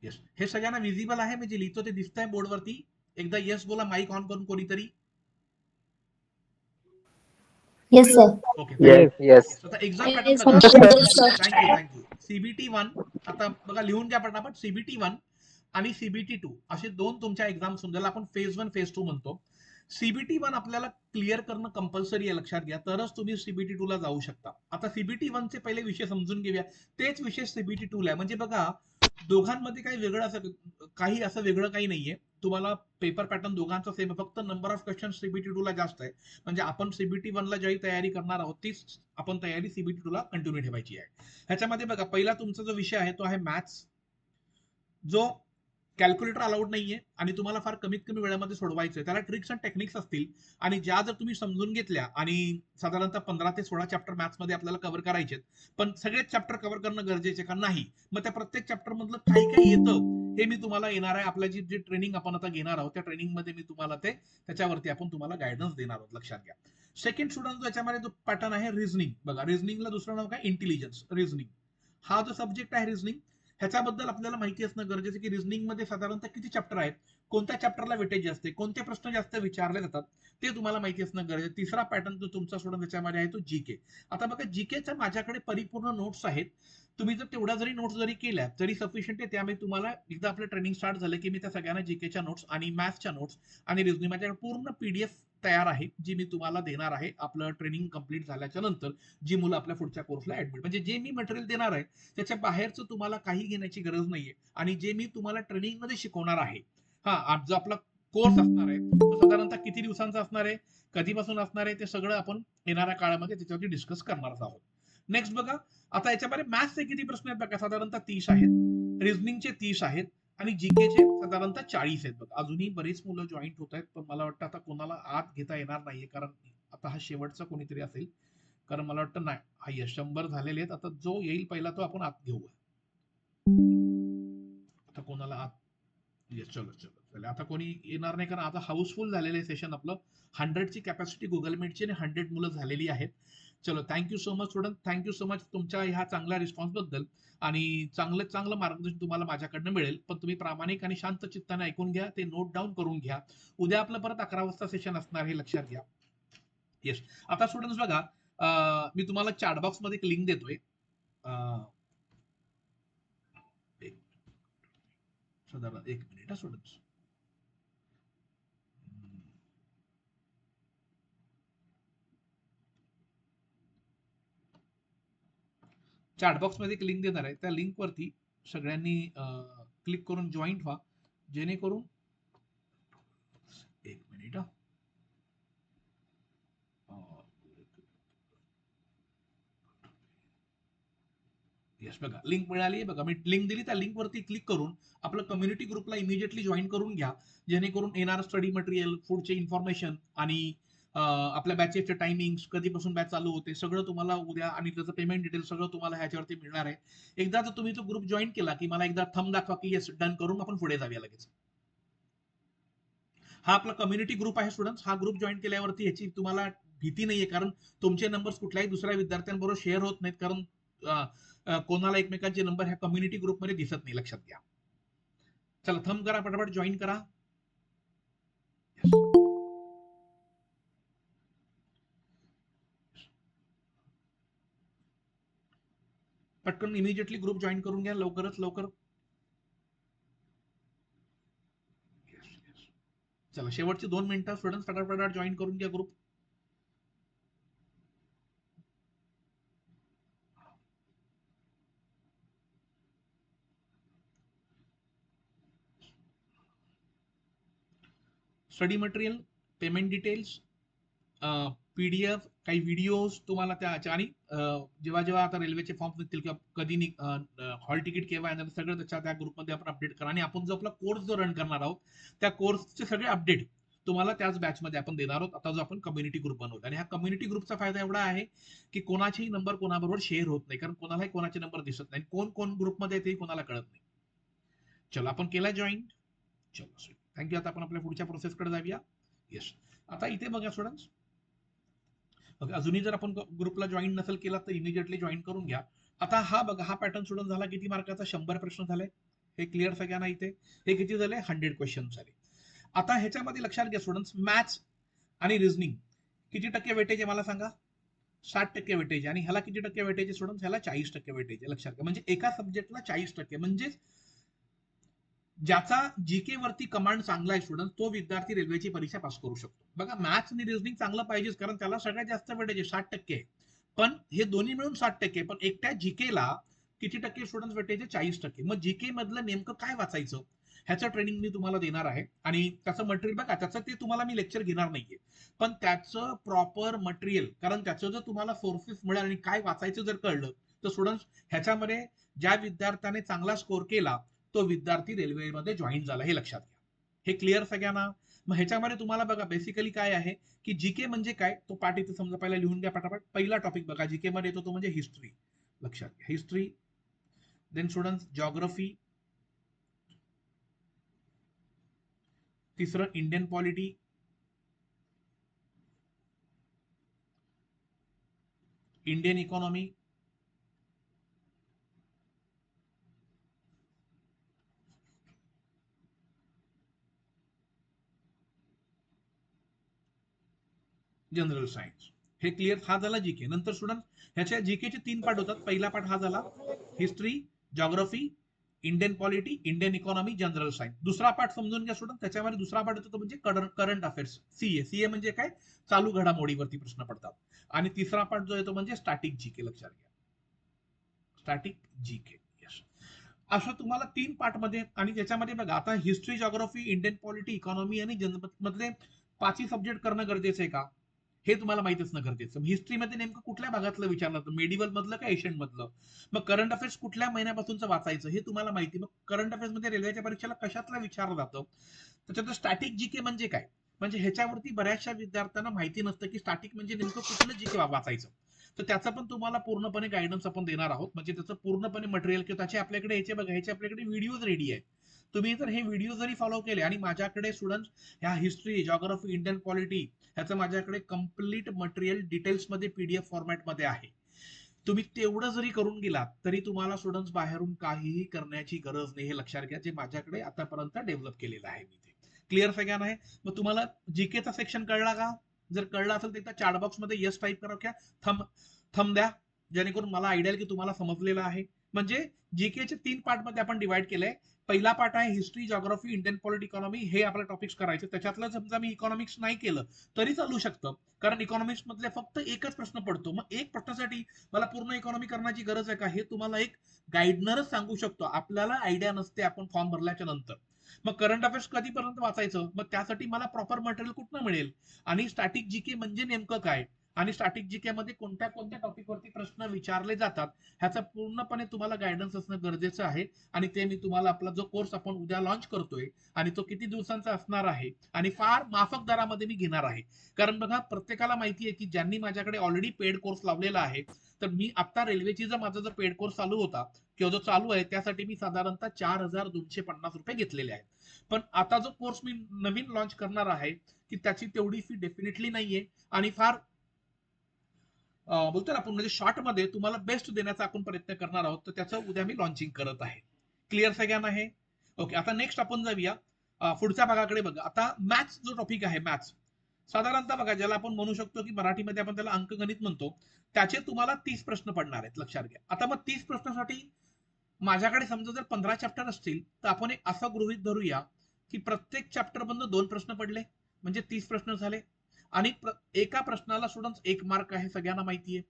Yes, हे सगळ्यांना visible आहे, मी जे लिहितो ते दिसतंय बोर्डवरती? एकदा येस बोला माईक ऑन करून कोणीतरी. Yes sir. Okay, Yes, yes. आता एक्झाम पॅटर्न येस बघा. सर. थँक्यू. सीबीटी 1 आता बघा, लिहून घ्या पटापट. सीबीटी 1 आणि सीबीटी 2 असे दोन तुमच्या एक्झाम समजायला आपण फेज 1 फेज 2 म्हणतो. सीबीटी 1 आपल्याला क्लिअर करणं कंपल्सरी आहे, लक्षात घ्या, तरच तुम्ही सीबीटी 2 ला जाऊ शकता. आता सीबीटी 1 चे पहिले विषय समजून घेऊया, तेच विषय सीबीटी 2 ला आहे. म्हणजे बघा, दोघांमध्ये काही वेगळं असं वेगळं काही नाहीये. तुम्हाला पेपर पॅटर्न दोघांचा सेम, फक्त नंबर ऑफ क्वेश्चन सीबीटी 2 ला जास्त आहे. म्हणजे आपण सीबीटी 1 ला ज्याही तयारी करणार आहोत तीच आपण तयारी सीबीटी 2 ला कंटिन्यू ठेवायची आहे. ह्याच्यामध्ये बघा, पहिला तुमचा जो विषय आहे तो आहे मॅथ्स, जो कॅल्क्युलेटर अलाउड नाहीये आणि तुम्हाला फार कमीत कमी वेळेमध्ये सोडवायचं आहे. त्याला ट्रिक्स अँड टेक्निक्स असतील आणि ज्या जर तुम्ही समजून घेतल्या, आणि साधारणतः 15 ते 16 चॅप्टर मॅथ्समध्ये आपल्याला कव्हर करायचे, पण सगळेच चॅप्टर कव्हर करणं गरजेचे का नाही, मग त्या प्रत्येक चॅप्टर मधलं काही काही येतं हे मी तुम्हाला येणार आहे, आपल्या जी ट्रेनिंग आपण आता घेणार आहोत त्या ट्रेनिंगमध्ये मी तुम्हाला त्याच्यावरती आपण तुम्हाला गायडन्स देणार आहोत, लक्षात घ्या. सेकंड स्टुडंट, याच्यामध्ये जो पॅटर्न आहे रिझनिंग, बघा रिझनिंगला दुसरं नाव काय, इंटेलिजन्स रिझनिंग. हा जो सब्जेक्ट आहे रिझनिंग, ह्याच्याबद्दल आपल्याला माहिती असणं गरजेचं की रिझनिंग मध्ये साधारणतः किती चॅप्टर आहेत, कोणत्या चॅप्टरला वेटेज असते, कोणते प्रश्न जास्त विचारले जातात, ते तुम्हाला माहिती असणं गरजेचं. तिसरा पॅटर्न जो तुमचा सोडून त्याच्यामध्ये आहे तो जीके. आता बघा, जीकेच्या माझ्याकडे परिपूर्ण नोट्स आहेत. तुम्ही जर तेवढ्या जरी नोट्स जरी केल्या तरी सफिशियंट आहे. त्यामुळे तुम्हाला एकदा आपलं ट्रेनिंग स्टार्ट झालं की मी त्या सगळ्यांना जीकेच्या नोट्स आणि मॅथ्सच्या नोट्स आणि रिझनिंग, माझ्याकडे पूर्ण पीडीएफ तयार आहे जी मी तुम्हाला देणार आहे आपलं ट्रेनिंग कंप्लीट झाल्याच्या नंतर. जी मुलं आपल्या पुढच्या कोर्सला ऍडमिट, म्हणजे जे मी मटेरियल देणार आहे त्याच्या बाहेरचं तुम्हाला काही घेण्याची गरज नाहीये. आणि जे मी तुम्हाला ट्रेनिंग मध्ये शिकवणार आहे, हा जो आपला कोर्स असणार आहे तो साधारणतः किती दिवसांचा असणार आहे, कधीपासून असणार आहे, ते सगळं आपण येणाऱ्या काळामध्ये त्याच्यावरती डिस्कस करणार आहोत. नेक्स्ट बघा, आता याच्यामध्ये मॅथ्सचे किती प्रश्न आहेत बघा, साधारणतः 30 आहेत, रिझनिंगचे 30 आहेत आणि जीकेचे साधारणतः 40 आहेत. बघा, अजूनही बरीच मुलं जॉईंट होत आहेत, पण मला वाटतं आता कोणाला आत घेता येणार नाहीये, कारण आता हा शेवटचा कोणीतरी असेल, कारण मला वाटतं नाही, हा 100 झालेले आहेत. आता जो येईल पहिला तो आपण आत घेऊया. आता कोणाला आत, येस, चलो चलो चला, आता कोणी येणार नाही कारण आता हाऊसफुल झालेलं आहे सेशन आपलं. 100ची कॅपॅसिटी गुगल मीटची आणि 100 मुलं झालेली आहेत. चलो, thank you so much student, thank you so much तुमच्या ह्या चांगल्या रिस्पॉन्स बद्दल. आणि चांगलं मार्गदर्शन तुम्हाला माझ्याकडनं मिळेल, पण तुम्ही प्रामाणिक आणि शांत चित्ताने ऐकून घ्या, ते नोट डाऊन करून घ्या. उद्या आपलं परत 11 वाजता सेशन असणार, हे लक्षात घ्या. येस, आता स्टुडंट्स बघा, मी तुम्हाला चॅट बॉक्स मध्ये एक लिंक देतोय. साधारण 1 मिनिट स्टुडंट्स. चॅटबॉक्स मध्ये एक लिंक देणार आहे, त्या लिंक वरती सगळ्यांनी क्लिक करून जॉईंट व्हा, जेणेकरून 1 मिनिट. यस, बघा लिंक मिळाली आहे. बघा, मी लिंक दिली, त्या लिंक वरती क्लिक करून आपलं कम्युनिटी ग्रुपला इमिडिएटली जॉईन करून घ्या, जेणेकरून येणार स्टडी मटेरियल, पुढचे इन्फॉर्मेशन आणि आपल्या बॅचेसचे टायमिंग, कधीपासून बॅच चालू होते, सगळं तुम्हाला उद्या, आणि त्याचं पेमेंट डिटेल सगळं तुम्हाला ह्याच्यावरती मिळणार आहे. एकदा जर तुम्ही तो ग्रुप जॉईन केला की मला एकदा थंब दाखवा की येस डन, करून आपण पुढे जाऊया लगेच. हा आपला कम्युनिटी ग्रुप आहे स्टुडंट्स. हा ग्रुप जॉईन केल्यावरती याची तुम्हाला भीती नाहीये, कारण तुमचे नंबर्स कुठल्याही दुसऱ्या विद्यार्थ्यांबरोबर शेअर होत नाहीत, कारण कोणाला एकमेकांचे नंबर ह्या कम्युनिटी ग्रुपमध्ये दिसत नाही, लक्षात घ्या. चला, थंब करा, पटापट जॉईन करा. पटकन इमिजिएटली ग्रुप जॉईन करून घ्या, लवकरच लवकर. चला, शेवटची 2 मिनिटं स्टुडंट्स, फटाफट जॉईन करून घ्या group. Study material, payment details, PDF, काही व्हिडिओज तुम्हाला त्या, आणि जेव्हा जेव्हा आता रेल्वेचे फॉर्म निघतील किंवा कधी हॉल तिकीट केव्हा येणार, सगळं त्या ग्रुपमध्ये आपण अपडेट करा. आणि आपण जो आपला कोर्स जो रन करणार आहोत त्या कोर्सचे सगळे अपडेट तुम्हाला त्याच बॅचमध्ये आपण देणार आहोत, आता जो आपण कम्युनिटी ग्रुप बनवतो. आणि ह्या कम्युनिटी ग्रुपचा फायदा एवढा आहे की कोणाचेही नंबर कोणाबरोबर शेअर होत नाही, कारण कोणालाही कोणाचे नंबर दिसत नाही, कोण ग्रुपमध्ये येते कोणाला कळत नाही. चलो, आपण केला जॉईन. चलो, थँक्यू. आता आपण आपल्या पुढच्या प्रोसेसकडे जाऊया. येस, आता इथे बघा स्टुडंट्स, अजूनही जर आपण ग्रुपला जॉईन नसेल केला तर इमिजिएटली जॉईन करून घ्या. आता हा बघा, हा पॅटर्न स्टुडंट झाला किती मार्काचा, 100 प्रश्न झाले. हे क्लिअर सगळ्यांना इथे? हे किती झाले? 100 क्वेश्चन झाले. आता ह्याच्यामध्ये लक्षात घ्या स्टुडंट्स, मॅथ्स आणि रिझनिंग किती टक्के वेटेज आहे मला सांगा? 60% वेटेज. आणि ह्याला किती टक्के वेटेज आहे स्टुडंट्स? ह्याला 40% वेटेज आहे. लक्षात घ्या, म्हणजे एका सब्जेक्टला 40%. म्हणजे ज्याचा जीके वरती कमांड चांगला आहे स्टुडंट, तो विद्यार्थी रेल्वेची परीक्षा पास करू शकतो. बघा, मॅथ्स आणि रिझनिंग चांगलं पाहिजेच, कारण त्याला सगळ्यात जास्त वेटेज आहे, 60%. पण हे दोन्ही मिळून 60%. पण एकट्या जीकेला किती टक्के स्टुडंट वेटेज आहे? 40%. मग जीके मधलं नेमकं काय वाचायचं ह्याचं ट्रेनिंग मी तुम्हाला देणार आहे. आणि त्याचं मटेरियल बघा, त्याचं ते तुम्हाला मी लेक्चर घेणार नाहीये, पण त्याचं प्रॉपर मटेरियल, कारण त्याचं जर तुम्हाला सोर्सेस मिळाले आणि काय वाचायचं जर कळलं, तर स्टुडंट्स ह्याच्यामध्ये ज्या विद्यार्थ्याने चांगला स्कोर केला तो विद्यार्थी रेल्वेमध्ये जॉईन झाला, हे लक्षात घ्या. हे क्लिअर सगळ्यांना? मग ह्याच्यामध्ये तुम्हाला बघा बेसिकली काय आहे की जीके म्हणजे काय, तो पाठ इथे समजा पहिला लिहून घ्या पटापट. पहिला टॉपिक बघा जीके मध्ये येतो तो म्हणजे हिस्ट्री. लक्षात घ्या, हिस्ट्री. Then students geography. तिसरं Indian polity. Indian economy. General science. हे क्लिअर? हा झाला जीके. नंतर स्टुडंट ह्याच्या जीकेचे 3 पार्ट होतात. पहिला पार्ट हा झाला history, geography, Indian polity, Indian economy, general science. दुसरा पार्ट समजून घ्या स्टुडंट, त्याच्यामध्ये दुसरा पार्ट होतो म्हणजे करंट अफेअर्स, सीए. सीए म्हणजे काय? चालू घडामोडीवरती प्रश्न पडतात. आणि तिसरा पार्ट जो येतो म्हणजे स्टॅटिक जीके. लक्षात घ्या, स्टॅटिक जीके. असं तुम्हाला 3 पार्ट मध्ये. आणि त्याच्यामध्ये बघा, आता history, geography, Indian polity, economy आणि जनरल मधले 5ही सब्जेक्ट करणं गरजेचं आहे का, हे तुम्हाला माहित असणं गरजेचं. हिस्ट्रीमध्ये नेमकं कुठल्या भागातलं विचारलं तर मेडिवल मधलं का एशियन मधलं? मग करंट अफेअर्स कुठल्या महिन्यापासूनचं वाचायचं हे तुम्हाला माहिती. मग करंट अफेअर्स मध्ये रेल्वेच्या परीक्षेला कशातलं विचारलं जातं? त्याच्यात स्टॅटिक जीके म्हणजे काय? म्हणजे ह्याच्यावरती बऱ्याचशा विद्यार्थ्यांना माहिती नसतं की स्टॅटिक म्हणजे नेमकं कुठलं जीके वाचायचं. तर त्याचं पण तुम्हाला पूर्णपणे गायडन्स आपण देणार आहोत. म्हणजे त्याचं पूर्णपणे मटेरियल किंवा त्याचे आपल्याकडे ह्याचे बघा, ह्याचे आपल्याकडे व्हिडिओज रेडी आहे. तुम्ही जर हे व्हिडिओ जरी फॉलो केले आणि माझ्याकडे स्टुडंट्स ह्या हिस्ट्री, जॉग्रफी, इंडियन पॉलिटी ह्याचं माझ्याकडे कम्प्लीट मटेरियल डिटेल्समध्ये पीडीएफ फॉर्मॅटमध्ये आहे. तुम्ही तेवढं जरी करून गेलात तरी तुम्हाला स्टुडंट्स बाहेरून काहीही करण्याची गरज नाही, हे लक्षात घ्या, जे माझ्याकडे आतापर्यंत डेव्हलप केलेलं आहे मी ते. क्लिअर सगळ्यांना आहे? मग तुम्हाला जीकेचा सेक्शन कळला का? जर कळला असेल तर चॅट बॉक्स मध्ये यस टाईप करा, क्या थंब थंब द्या, जेणेकरून मला आयडिया की तुम्हाला समजलेलं आहे. म्हणजे जीकेचे 3 पार्ट मध्ये आपण डिवाइड केलंय. पहिला पार्ट आहे history, geography, Indian polity, economy. हे आपले टॉपिक्स करायचे. त्याच्यातलं समजा मी इकॉनॉमिक्स नाही केलं तरी चालू शकतं, कारण इकॉनॉमिक्स मधले फक्त एकच प्रश्न पडतो. मग एक प्रश्नासाठी मला पूर्ण इकॉनॉमी करण्याची गरज आहे का, हे तुम्हाला एक गाईडनरच सांगू शकतो. आपल्याला आयडिया नसते आपण फॉर्म भरल्याच्या नंतर. मग करंट अफेअर्स कधीपर्यंत वाचायचं? मग त्यासाठी मला प्रॉपर मटेरियल कुठनं मिळेल? आणि स्टॅटिक जीके म्हणजे नेमकं काय, आणि स्टॅटिक जीके मध्ये कोणत्या कोणत्या टॉपिकवरती प्रश्न विचारले जातात, ह्याचा पूर्णपणे तुम्हाला गायडन्स असणं गरजेचं आहे. आणि ते मी तुम्हाला, आपला जो कोर्स आपण उद्या लॉन्च करतोय आणि तो किती दिवसांचा असणार आहे आणि फार माफक दरामध्ये मी घेणार आहे. कारण बघा, प्रत्येकाला माहिती आहे की ज्यांनी माझ्याकडे ऑलरेडी पेड कोर्स लावलेला आहे, तर मी आता रेल्वेची जर माझा जो पेड कोर्स चालू होता किंवा जो चालू आहे त्यासाठी मी साधारणतः 4,250 रुपये घेतलेले आहेत. पण आता जो कोर्स मी नवीन लॉन्च करणार आहे की त्याची तेवढी फी डेफिनेटली नाहीये. आणि फार बोलतो ना आपण, म्हणजे शॉर्ट मध्ये तुम्हाला बेस्ट देण्याचा आपण प्रयत्न करणार आहोत. तर त्याचं उद्या मी लॉन्चिंग करत आहे. क्लिअर सगळ्यांना आहे? ओके. आता नेक्स्ट आपण जाऊया पुढच्या भागाकडे. बघा, आता मॅथ्स जो टॉपिक आहे, मॅथ्स साधारणतः बघा, ज्याला आपण म्हणू शकतो की मराठीमध्ये आपण त्याला अंकगणित म्हणतो, त्याचे तुम्हाला 30 प्रश्न पडणार आहेत. लक्षात घ्या. आता मग 30 प्रश्नासाठी माझ्याकडे समजा जर 15 चॅप्टर असतील तर आपण एक असं गृहीत धरूया की प्रत्येक चॅप्टर मधून 2 प्रश्न पडले, म्हणजे 30 प्रश्न झाले. आणि एका प्रश्नाला स्टुडंट 1 मार्क आहे, सगळ्यांना माहिती आहे.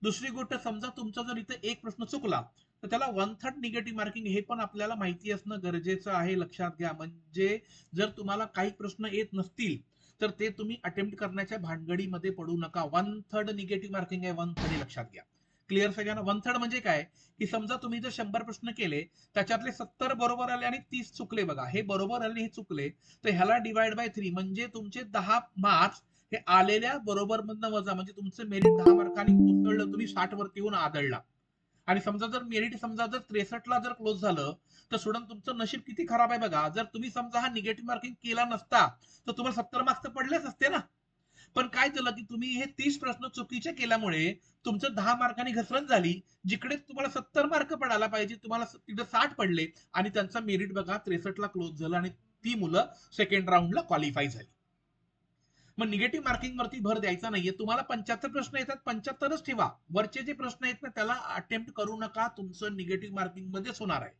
दुसरी गोष्ट, समजा तुमचा जर इथे एक प्रश्न चुकला तर त्याला 1/3 निगेटिव्ह मार्किंग, हे पण आपल्याला माहिती असणं गरजेचं आहे. लक्षात घ्या. म्हणजे जर तुम्हाला काही प्रश्न येत नसतील तर ते तुम्ही अटेम्प्ट करण्याच्या भानगडीमध्ये पडू नका. 1/3 निगेटिव्ह मार्किंग आहे, 1/3, लक्षात घ्या. क्लिअर सगळ्यांना? 1/3 म्हणजे काय की समजा तुम्ही जर 100 प्रश्न केले, त्याच्यातले 70 बरोबर आले आणि 30 चुकले. बघा, हे बरोबर आले, हे चुकले, तर ह्याला डिवाइड बाय 3, म्हणजे तुमचे 10 मार्क्स हे आलेल्या बरोबर मधनं वजा, म्हणजे तुमचं मेरिट 10 मार्कांनी कोसळलं, तुम्ही 60 वरती येऊन आदळला. आणि समजा जर मेरिट समजा जर 63 ला जर क्लोज झालं तर स्टुडंट तुमचं नशीब किती खराब आहे बघा. जर तुम्ही समजा हा निगेटिव्ह मार्किंग केला नसता तर तुम्हाला 70 मार्क्स तर पडलेच असते ना. पण काय झालं की तुम्ही हे 30 प्रश्न चुकीचे केल्यामुळे तुमचं 10 मार्कांनी घसरण झाली. जिकडे तुम्हाला 70 मार्क पडायला पाहिजे तुम्हाला तिथे 60 पडले आणि त्यांचा मेरिट बघा 63 ला क्लोज झालं आणि ती मुलं सेकंड राऊंडला क्वालिफाय झाली. मग निगेटिव्ह मार्किंग वरती भर द्यायचा नाहीये. तुम्हाला 75 प्रश्न येतात 75च ठेवा. वरचे जे प्रश्न आहेत ना त्याला अटेम्प्ट करू नका. तुमचं निगेटिव्ह मार्किंग मध्येच होणार आहे.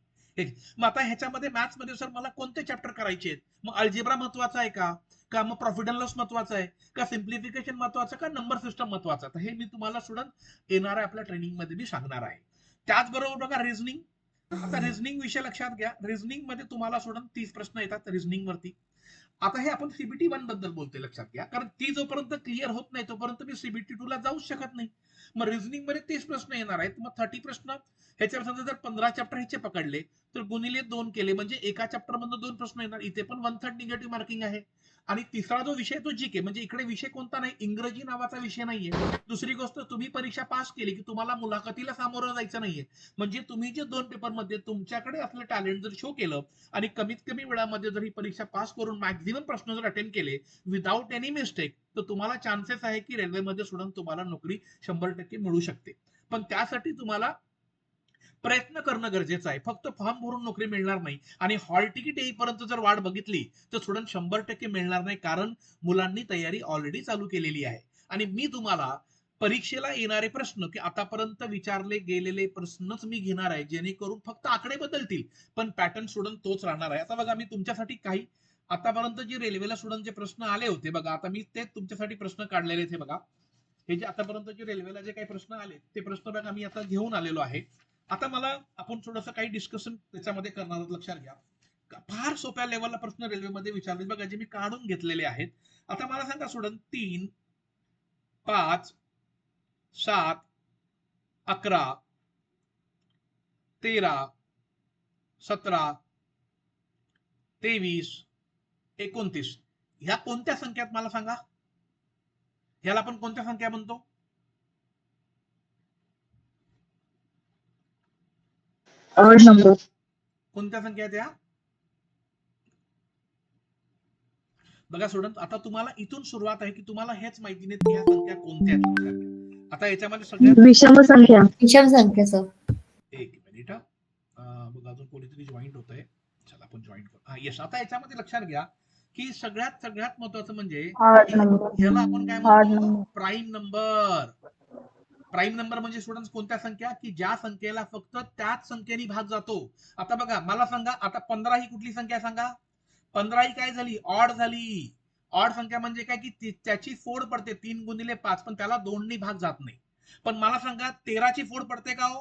मग आता ह्याच्यामध्ये मॅथ्स मध्ये सर मला कोणते चॅप्टर करायचे आहेत? मग अल्जेब्रा महत्वाचा आहे का मग प्रॉफिट अँड लॉस महत्वाचा आहे का सिम्प्लिफिकेशन महत्वाचं का नंबर सिस्टम महत्वाचं? तर हे मी तुम्हाला स्टुडंट येणाऱ्या आपल्या ट्रेनिंग मध्ये मी सांगणार आहे. त्याचबरोबर बघा रिझनिंग. आता रिझनिंग विषय लक्षात घ्या. रिझनिंग मध्ये तुम्हाला स्टुडंट 30 प्रश्न येतात रिझनिंग वरती. आता हे आपण सीबीटी 1 बद्दल बोलतोय लक्षात घ्या. कारण ती जोपर्यंत क्लिअर होत नाही तोपर्यंत मी सीबीटी 2 ला जाऊच शकत नाही. मग रिझनिंग मध्ये 30 प्रश्न येणार आहेत. मग 30 प्रश्न ह्याच्यावर समजा जर 15 चॅप्टर ह्याचे पकडले तर गुणिले 2 केले म्हणजे एका चॅप्टर मधून 2 प्रश्न येणार. इथे पण 1/3 निगेटिव्ह मार्किंग आहे. आणि तिसरा जो विषय तो जीके म्हणजे इकडे विषय कोणता नाही, इंग्रजी नावाचा विषय नाहीये. दुसरी गोष्ट तुम्ही परीक्षा पास केली की तुम्हाला मुलाखतीला सामोरं जायचं नाहीये. म्हणजे तुम्ही जे 2 पेपर मध्ये तुमच्याकडे असलं टॅलेंट जर शो केलं आणि कमीत कमी वेळामध्ये जर ही परीक्षा पास करून मॅक्झिमम प्रश्न जर अटेंड केले विदाउट एनी मिस्टेक तर तुम्हाला चान्सेस आहे की रेल्वेमध्ये सोडून तुम्हाला नोकरी 100% मिळू शकते. पण त्यासाठी तुम्हाला प्रयत्न करणं गरजेचं आहे. फक्त फॉर्म भरून नोकरी मिळणार नाही आणि हॉल तिकीट येईपर्यंत जर वाट बघितली तर स्टुडंट 100% मिळणार नाही. कारण मुलांनी तयारी ऑलरेडी चालू केलेली आहे. आणि मी तुम्हाला परीक्षेला येणारे प्रश्न की आतापर्यंत विचारले गेलेले प्रश्नच मी घेणार आहे जेणेकरून फक्त आकडे बदलतील पण पॅटर्न स्टुडंट तोच राहणार आहे. आता बघा मी तुमच्यासाठी काही आतापर्यंत जे रेल्वेला स्टुडंट जे प्रश्न आले होते बघा आता मी ते तुमच्यासाठी प्रश्न काढलेले थे बघा. हे जे आतापर्यंत जे रेल्वेला जे काही प्रश्न आले ते प्रश्न बघा मी आता घेऊन आलेलो आहे. आता मला आपण थोडंसं काही डिस्कशन त्याच्यामध्ये करणार आहोत लक्षात घ्या. फार सोप्या लेवलला प्रश्न रेल्वेमध्ये विचारले बघा जे मी काढून घेतलेले आहेत. आता मला सांगा स्टुडंट 3, 5, 7, 11, 13, 17, 23, 29 ह्या कोणत्या संख्यात मला सांगा? ह्याला आपण कोणत्या संख्या म्हणतो? Odd number. कोणत्या संख्या त्या? बघा स्टुडंट आता तुम्हाला इथून सुरुवात आहे की तुम्हाला हेच माहिती नाही की ह्या संख्या कोणत्या आहेत लक्षात घ्या. आता याच्यामध्ये सगळ्यात विषम संख्या. विषम संख्या सर. एक मिनिट बघा अजून कोणीतरी जॉईंट होत आहे. चला आपण जॉईन करू. हा यस. आता याच्यामध्ये लक्षात घ्या की सगळ्यात महत्वाचं म्हणजे ऑड नंबर. ह्याला आपण काय ऑड म्हणतो? Number. Prime number. Prime number म्हणजे स्टुडंट कोणत्या संख्या की ज्या संख्येला फक्त त्याच संख्येने भाग जातो. आता बघा मला सांगा आता 15 ही कुठली संख्या सांगा? 15 ही काय झाली? ऑड झाली. ऑड संख्या म्हणजे काय की त्याची फोड पडते 3 गुणिले 5 पण त्याला 2 नी भाग जात नाही. पण मला सांगा 13 ची फोड पडते का हो?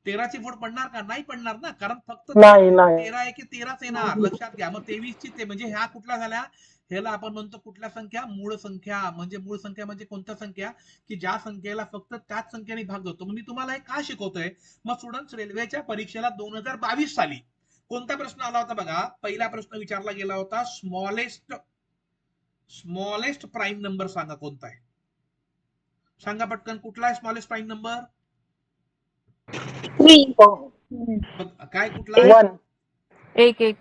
13 ची फोड पडणार का? नाही पडणार ना कारण फक्त 13 आहे की 13च येणार लक्षात घ्या. मग 23 ची ते म्हणजे ह्या कुठल्या झाल्या? ह्याला आपण म्हणतो कुठल्या संख्या? मूळ संख्या. म्हणजे मूळ संख्या म्हणजे कोणत्या संख्या की ज्या संख्येला फक्त त्याच संख्येने भाग जातो. मी तुम्हाला हे का शिकवतोय? मग स्टुडंट्स रेल्वेच्या परीक्षेला 2022 साली कोणता प्रश्न आला होता बघा? पहिला प्रश्न विचारला गेला होता स्मॉलेस्ट प्राईम नंबर सांगा कोणता आहे? सांगा पटकन कुठला आहे स्मॉलेस्ट प्राईम नंबर? काय कुठला आहे? 1.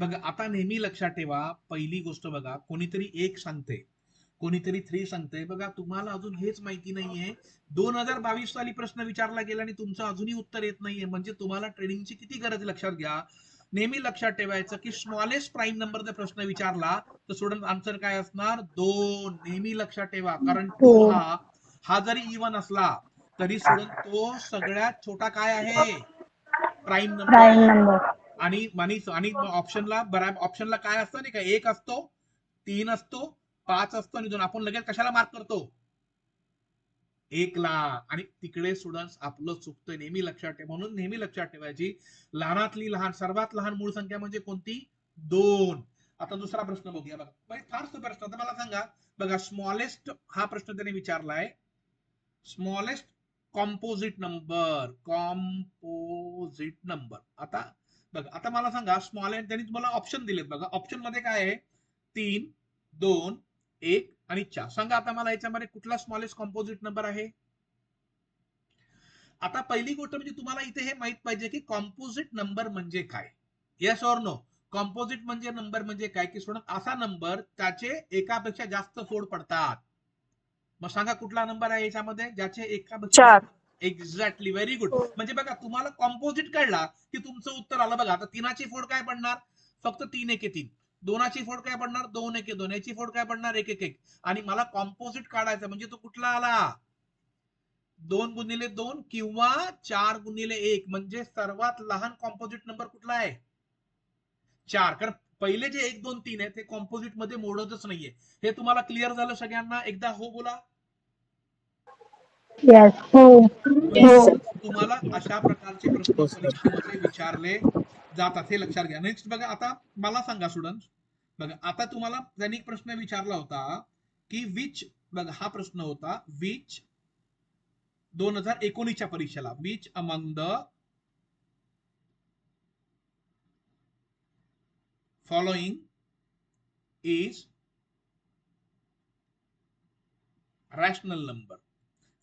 बघा आता नेहमी लक्षात ठेवा पहिली गोष्ट बघा कोणीतरी 1 सांगते कोणीतरी 3 सांगते. बघा तुम्हाला अजून हेच माहिती नाहीये 2022 साली प्रश्न विचारला गेला आणि तुमचं अजूनही उत्तर येत नाहीये म्हणजे तुम्हाला ट्रेनिंगची किती गरज लक्षात घ्या. नेहमी लक्षात ठेवायचं की स्मॉलेस्ट प्राईम नंबर जर प्रश्न विचारला तर स्टुडंट आन्सर काय असणार? 2. नेहमी लक्षात ठेवा कारण 2 हा जरी इव्हन असला तरी स्टुडंट तो सगळ्यात छोटा काय आहे? Prime number. आणि ऑप्शनला काय असतं नाही का? 1 असतो, 3 असतो, 5 असतो आणि 2. आपण लगेच कशाला मार्क करतो? 1 ला. आणि तिकडे स्टुडंट्स आपलं चुकतंय नेहमी लक्षात ठेवा. म्हणून नेहमी लक्षात ठेवायची लहानातली लहान सर्वात लहान मूळ संख्या म्हणजे कोणती? 2. आता दुसरा प्रश्न बघूया बघा. फार सोपा प्रश्न. आता मला सांगा बघा स्मॉलेस्ट हा प्रश्न त्याने विचारलाय. Smallest composite number. आता बघा आता मला सांगा स्मॉल त्यांनी तुम्हाला ऑप्शन दिलेत बघा. ऑप्शन मध्ये काय आहे? 3, 2, 1 आणि 4. सांगा आता मला याच्यामध्ये कुठला स्मॉलेस्ट कॉम्पोजिट नंबर आहे? आता पहिली गोष्ट म्हणजे तुम्हाला इथे हे माहित पाहिजे की कॉम्पोजिट नंबर म्हणजे काय. Yes or no? कॉम्पोजिट म्हणजे नंबर म्हणजे काय की सोडून असा नंबर त्याचे एकापेक्षा जास्त फोड पडतात. मग सांगा कुठला नंबर आहे याच्यामध्ये ज्याचे एकापेक्षा 4. Exactly, very good. म्हणजे बघा तुम्हाला कॉम्पोजिट कळला की तुमचं उत्तर आलं. बघा आता 3ची फोड काय पडणार, फक्त 3 1 3. 2ची फोड काय पडणार, 2 1 2. याची फोड काय पडणार, 1 1 1. आणि मला कॉम्पोजिट काढायचा म्हणजे तो कुठला आला, 2 गुणिले 2 किंवा 4 गुणिले 1. म्हणजे सर्वात लहान कॉम्पोजिट नंबर कुठला आहे, 4. कारण पहिले जे 1 2 3 आहे ते कॉम्पोजिट मध्ये मोडतच नाहीये. हे तुम्हाला क्लिअर झालं सगळ्यांना, एकदा हो बोला. Yes. हो. हो. तुम्हाला अशा प्रकारचे प्रश्न परीक्षेमध्ये विचारले जातात, हे लक्षात घ्या. नेक्स्ट बघा, आता मला सांगा स्टुडंट, बघा आता तुम्हाला त्यांनी एक प्रश्न विचारला होता की विच, बघा हा प्रश्न होता विच 2019च्या परीक्षेला, which among the following is rational number.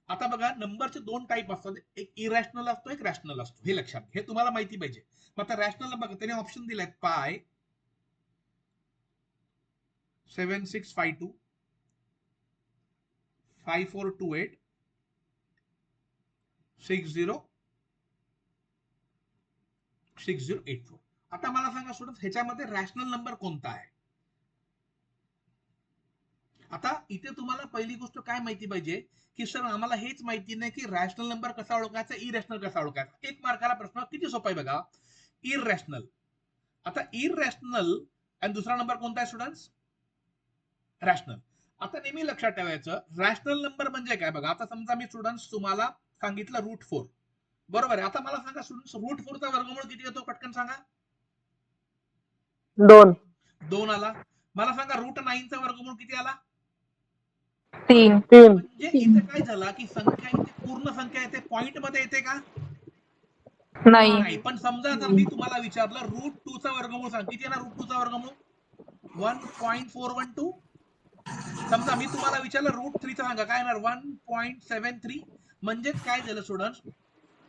आता बघा नंबरचे 2 टाईप असतात, एक इरॅशनल असतो, एक रॅशनल असतो, हे लक्षात, हे तुम्हाला माहिती पाहिजे. मग आता रॅशनल बघा त्याने ऑप्शन दिलाय पाय 7652 5428 6084. आता मला सांगा स्टुडंट ह्याच्यामध्ये रॅशनल नंबर कोणता आहे. आता इथे तुम्हाला पहिली गोष्ट काय माहिती पाहिजे की सर आम्हाला हेच माहिती नाही की रॅशनल नंबर कसा ओळखायचा, इरॅशनल कसा ओळखायचा. 1 मार्काला प्रश्न किती सोपा आहे बघा, इरॅशनल. आता इरॅशनल आणि दुसरा नंबर कोणता आहे स्टुडंट्स, रॅशनल. आता नेहमी लक्षात ठेवायचं रॅशनल नंबर म्हणजे काय बघा. आता समजा मी स्टुडंट्स तुम्हाला सांगितलं √4, बरोबर आहे. आता मला सांगा स्टुडंट्स √4 चा वर्गमूळ किती येतो, पटकन सांगा. 2. 2 आला. मला सांगा √9 चा वर्गमूळ किती आला. 3. म्हणजे इथे काय झाला की संख्या इथे पूर्ण संख्या येते, पॉइंट मध्ये येते का, नाही. नाही. पण समजा जर मी तुम्हाला विचारलं √2 चा वर्गमूळ सांग, किती येणार √2 चा वर्गमूळ, 1.412. समजा मी तुम्हाला विचारलं √3 चा सांगा, काय येणार 1.73. म्हणजेच काय झालं स्टुडंट,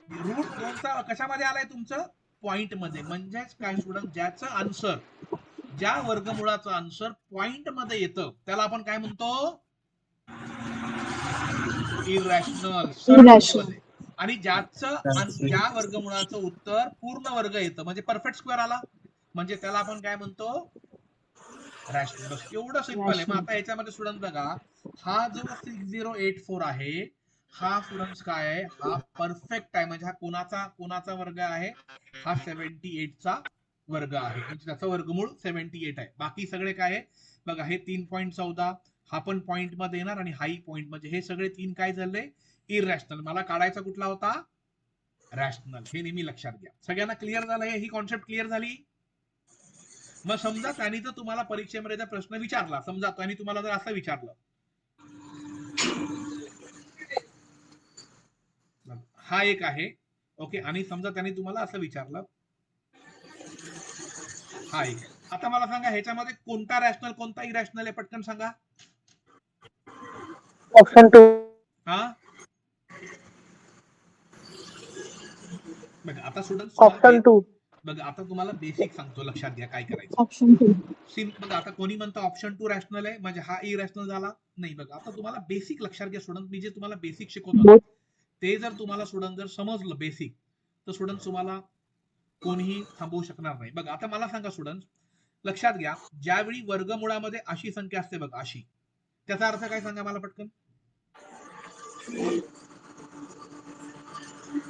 √2 चा कशामध्ये आलाय तुमचं, पॉइंट मध्ये. म्हणजेच काय स्टुडंट, ज्याचं आन्सर, ज्या वर्गमुळाचं आन्सर पॉइंट मध्ये येतं त्याला आपण काय म्हणतो, इरॅशनल, सरळ मध्ये. आणि ज्या वर्गमुळाचं उत्तर पूर्ण वर्ग येतं म्हणजे परफेक्ट स्क्वेअर आला, म्हणजे त्याला आपण काय म्हणतो, रॅशनल. बस एवढं सिंपल आहे. मग आता याच्यामध्ये स्टुडंट बघा, हा जो 6084 आहे हा स्टुडंट काय आहे, हा परफेक्ट आहे. म्हणजे हा कोणाचा वर्ग आहे, हा 78 चा वर्ग आहे. म्हणजे त्याचा वर्गमूळ 78 आहे. बाकी सगळे काय आहे बघा, हे 3.14, हा पण पॉइंट मध्ये येणार आणि हाही पॉइंट, म्हणजे हे सगळे 3 काय झाले, इरॅशनल. मला काढायचा कुठला होता, रॅशनल. हे नेहमी लक्षात घ्या. सगळ्यांना क्लिअर झालं, ही कॉन्सेप्ट क्लिअर झाली. मग समजा त्यांनी जर तुम्हाला परीक्षेमध्ये जर प्रश्न विचारला, समजा त्यांनी तुम्हाला जर असं विचारलं, हा एक आहे ओके, आणि समजा त्यांनी तुम्हाला असं विचारलं, हा एक आहे. आता मला सांगा ह्याच्यामध्ये कोणता रॅशनल कोणता इरॅशनल आहे, पटकन सांगा. ऑप्शन 2. हा बघा आता ऑप्शन 2. बघा आता तुम्हाला बेसिक सांगतो, लक्षात घ्या काय करायचं. ऑप्शन 2. बघा आता कोणी म्हणतं ऑप्शन 2 रॅशनल आहे म्हणजे हा इरॅशनल झाला, नाही. बघा आता तुम्हाला बेसिक लक्षात घ्या स्टुडंट, मी जे तुम्हाला बेसिक शिकवतो ना ते जर तुम्हाला स्टुडंट जर समजलं बेसिक, तर स्टुडंट तुम्हाला कोणीही थांबवू शकणार नाही. बघा आता मला सांगा स्टुडंट, लक्षात घ्या, ज्यावेळी वर्गमुळामध्ये अशी संख्या असते बघा, अशी, त्याचा अर्थ काय सांगा मला पटकन.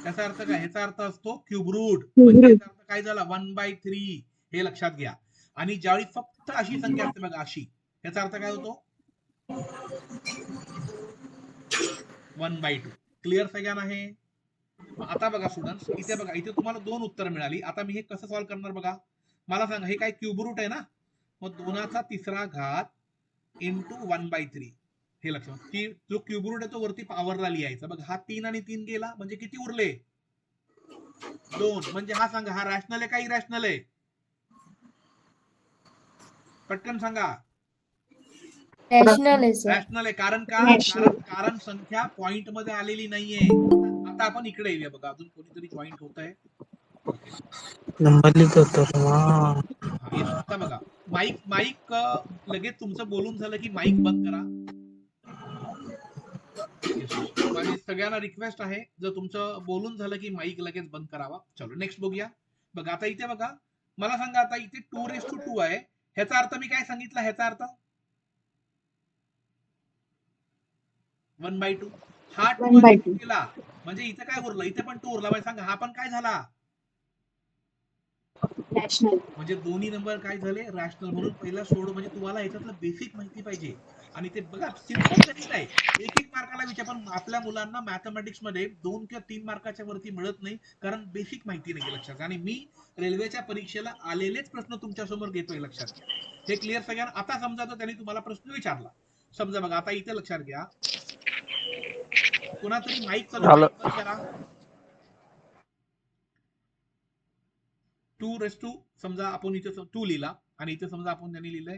त्याचा अर्थ काय, ह्याचा अर्थ असतो क्यूब रूट. म्हणजे याचा अर्थ काय झाला, 1/3. हे लक्षात घ्या. आणि ज्यावेळी फक्त अशी संख्या असते बघा, अशी, याचा अर्थ काय होतो, 1/2. क्लिअर सगळ्यांना आहे. आता बघा स्टुडंट्स, इथे बघा, इथे तुम्हाला 2 उत्तर मिळाली. आता मी हे कसं सॉल्व्ह करणार बघा, मला सांगा, हे काय क्यूब रूट आहे ना, मग 2चा 3रा घात इंटू 1/3. हे लक्षात, की जो क्यूब रूट आहे तो वरती पॉवरला लिहायचा. बघा हा 3 आणि 3 गेला, म्हणजे किती उरले, 2. म्हणजे हा सांगा, हा रॅशनल आहे का इरॅशनल आहे, पटकन सांगा. रॅशनल आहे सर. रॅशनल आहे. कारण का, कारण संख्या पॉइंट मध्ये आलेली नाहीये. आता आपण इकडे येऊया बघा, अजून कोणीतरी जॉईंट होत आहे. ओके. नंबर लिहितो तर हा येस. आता बघा माईक माईक लगेच तुमचं बोलून झालं की माईक बंद करा. येस. माझी सगळ्यांना रिक्वेस्ट आहे, जर तुमचं बोलून झालं की माईक लगेच बंद करावा. चलो नेक्स्ट बघूया. बघा आता इथे बघा, मला सांगा आता इथे 2:2 आहे, ह्याचा अर्थ मी काय सांगितलं? ह्याचा अर्थ 1/2. हा 2 आणि 2 केला म्हणजे इथे काय उरलं? इथे पण 2 उरला. म्हणजे सांगा हा पण काय झाला? रॅशनल. म्हणजे दोन्ही नंबर काय झाले? रॅशनल. म्हणून पहिला सोड, म्हणजे तुम्हाला ह्याच्यातलं बेसिक माहिती पाहिजे. आणि ते बघा सिंपल गणित आहे, 1-1 मार्काला विचार. पण आपल्या मुलांना मॅथमॅटिक्स मध्ये 2 किंवा 3 मार्काच्या वरती मिळत नाही, कारण बेसिक माहिती नाही लक्षात. आणि मी रेल्वेच्या परीक्षेला आलेलेच प्रश्न तुमच्या समोर घेतोय, लक्षात घ्या. हे क्लिअर सगळ्यांना? आता समजा तर त्यांनी तुम्हाला प्रश्न विचारला, समजा बघा आता इथे लक्षात घ्या, कोणातरी माईक चालू, माईक बंद करा. 2 समजा आपण इथे 2 लिहिला आणि इथे समजा आपण त्यांनी लिहिलंय.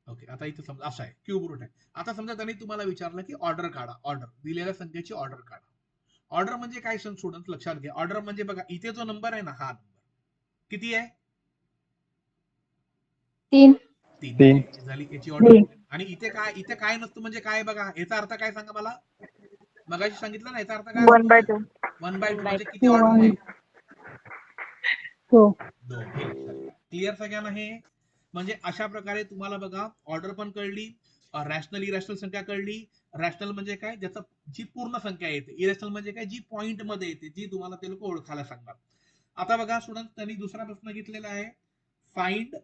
ओके, आता इथे समजा असं आहे, क्यूब रूट आहे. आता समजा त्यांनी तुम्हाला विचारलं की ऑर्डर काढा, ऑर्डर दिलेल्या संख्येची ऑर्डर काढा. ऑर्डर म्हणजे काय स्टुडंट लक्षात घ्या. ऑर्डर म्हणजे बघा इथे जो नंबर आहे ना, हा नंबर किती आहे? 3. 3 झाली याची ऑर्डर. आणि इथे काय नसतं म्हणजे काय बघा, याचा अर्थ काय सांगा मला? मगाशी सांगितलं ना, याचा अर्थ काय 1/2. 1/2 म्हणजे किती ऑर्डर आहे? 2. 2. हे लक्षात घ्या. क्लिअर सगळ्यांना हे? म्हणजे अशा प्रकारे तुम्हाला बघा ऑर्डर पण कळली, रॅशनल इरॅशनल संख्या कळली. रॅशनल म्हणजे काय? ज्याचं जी पूर्ण संख्या येते. इरॅशनल म्हणजे काय? जी पॉइंट मध्ये येते, जी तुम्हाला ते लोक ओळखायला सांगणार. आता बघा स्टुडंट, त्यांनी दुसरा प्रश्न घेतलेला आहे, फाइंड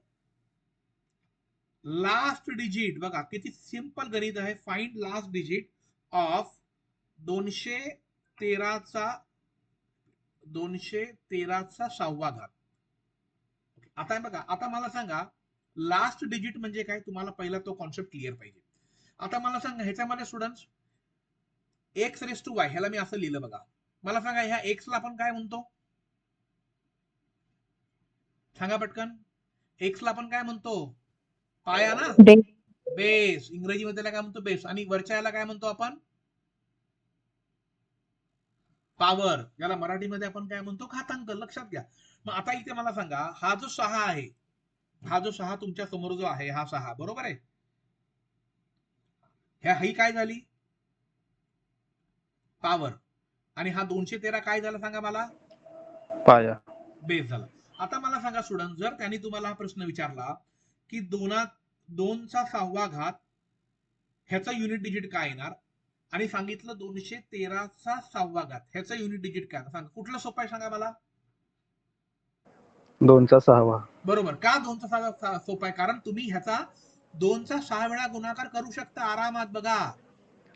लास्ट डिजिट. बघा किती सिंपल गणित आहे. फाइंड लास्ट डिजिट ऑफ 213चा 6वा घात. आता बघा, आता मला सांगा लास्ट डिजिट म्हणजे काय? तुम्हाला पहिला तो कॉन्सेप्ट क्लिअर पाहिजे. आता मला सांगा ह्याच्यामध्ये स्टुडंट्स x⁻y ह्याला मी असं लिहिलं बघा. मला सांगा ह्या x ला आपण काय म्हणतो? सांगा पटकन. x ला आपण काय म्हणतो? पाया ना, बेस. इंग्रजीमध्ये काय म्हणतो? बेस. आणि वरच्या याला काय म्हणतो आपण? पॉवर. याला मराठीमध्ये आपण काय म्हणतो? घातांक. लक्षात घ्या. मग आता इथे मला सांगा, हा जो 6 आहे, हा जो 6 तुमच्या समोर जो आहे, हा 6 बरोबर आहे. ह्या ही काय झाली? पॉवर. आणि हा 213 काय झाला सांगा मला? पाया. बेस झाला. आता मला सांगा स्टुडंट, जर त्यांनी तुम्हाला हा प्रश्न विचारला की 2चा 6वा घात ह्याचा युनिट डिजिट काय येणार, आणि सांगितलं 213चा 6वा घात ह्याचा युनिट डिजिट काय, सांगा कुठलं सोपं आहे सांगा मला? 2चा 6वा. बरोबर. का 2चा 6वा सोपा आहे? कारण तुम्ही ह्याचा 2चा 6 वेळा गुणाकार करू शकता आरामात. बघा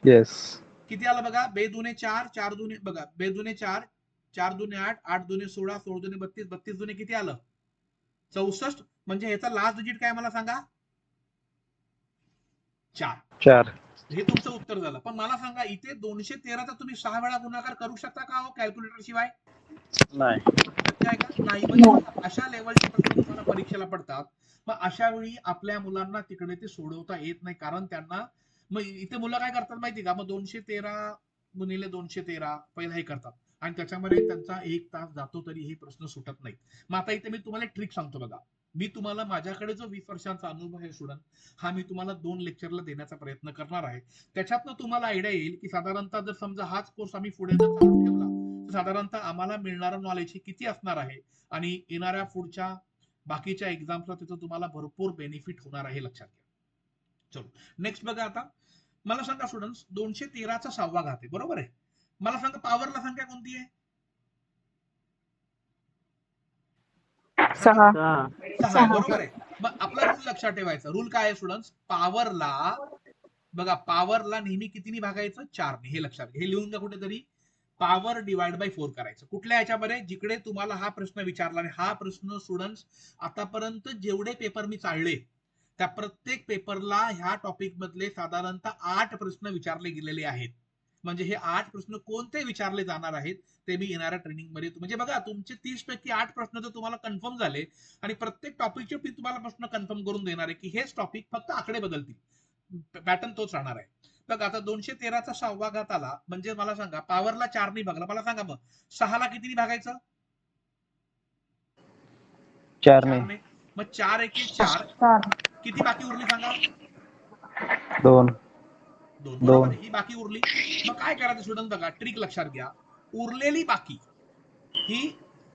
येस. किती आलं बघा, 2 × 4, 4 बघा, 2 × 4, 4 × 8, 8 × 16, 16 × 32, 32 किती आलं? 64. म्हणजे ह्याचा लास्ट डिजिट काय मला सांगा? 4. हे तुमचं उत्तर झालं. पण मला सांगा इथे 213चा तुम्ही 6 वेळा गुणाकार करू शकता का हो कॅल्क्युलेटर शिवाय? नाही. शक्य आहे का? नाही. म्हणजे अशा लेवलचे प्रश्न तुम्हाला परीक्षेला पडतात. मग अशा वेळी आपल्या मुलांना तिकडे ते सोडवता येत नाही, कारण त्यांना मग इथे मुलं काय करतात माहिती का? मग 213 गुणिले 213 पहिला हे करतात आणि त्याच्यामध्ये त्यांचा 1 तास जातो तरी हे प्रश्न सुटत नाहीत. मग आता इथे मी तुम्हाला एक ट्रिक सांगतो बघा. मी तुम्हाला माझ्याकडे जो 20 वर्षांचा अनुभव आहे स्टुडंट, हा मी तुम्हाला 2 लेक्चरला देण्याचा प्रयत्न करणार आहे. त्याच्यातनं तुम्हाला आयडिया येईल की साधारणतः जर समजा हाच कोर्स आम्ही पुढे जर चालू ठेवला तर साधारणतः आम्हाला मिळणारं नॉलेज हे किती असणार आहे, आणि येणाऱ्या पुढच्या बाकीच्या एक्झाम्सला त्याचं तुम्हाला भरपूर बेनिफिट होणार आहे, लक्षात घ्या. चलो नेक्स्ट बघा. आता मला सांगा स्टुडंट्स, 213चा 6वा घात आहे, बरोबर आहे. मला सांगा पॉवरला संख्या कोणती आहे? 6. 6 आहे, बरोबर आहे. मग आपला रूल लक्षात ठेवायचा. रूल काय आहे स्टुडंट्स? पॉवरला बघा, पॉवरला नेहमी कितीने भागायचं? 4ने. हे लक्षात घ्या. हे लिहून घ्या कुठेतरी. पॉवर डिवाइड बाय 4 करायचं. कुठल्या याच्यामध्ये? जिकडे तुम्हाला हा प्रश्न विचारला. आणि हा प्रश्न स्टुडंट्स आतापर्यंत जेवढे पेपर मी चालले त्या प्रत्येक पेपरला ह्या टॉपिक मधले साधारणतः 8 प्रश्न विचारले गेलेले आहेत. म्हणजे हे 8 प्रश्न कोणते विचारले जाणार आहेत ते मी येणाऱ्या ट्रेनिंग मध्ये, म्हणजे बघा तुमचे 30 पैकी 8 प्रश्न तर तुम्हाला कन्फर्म झाले, आणि प्रत्येक टॉपिकचे मी तुम्हाला प्रश्न कन्फर्म करून देणार आहे की हेच टॉपिक, फक्त आकडे बदलतील, पॅटर्न तोच राहणार आहे. बघा आता 213चा 6वा घात आला म्हणजे मला सांगा पॉवरला 4ने भागला. मला सांगा मग 6ला कितीने भागायचं? 4 4 नाही. नाही. मग 4 एके 4. 4 किती बाकी उरली सांगा? 2 2. बरोबर आहे, ही बाकी उरली. मग काय करायचं स्टुडंट बघा, ट्रिक लक्षात घ्या. उरलेली बाकी ही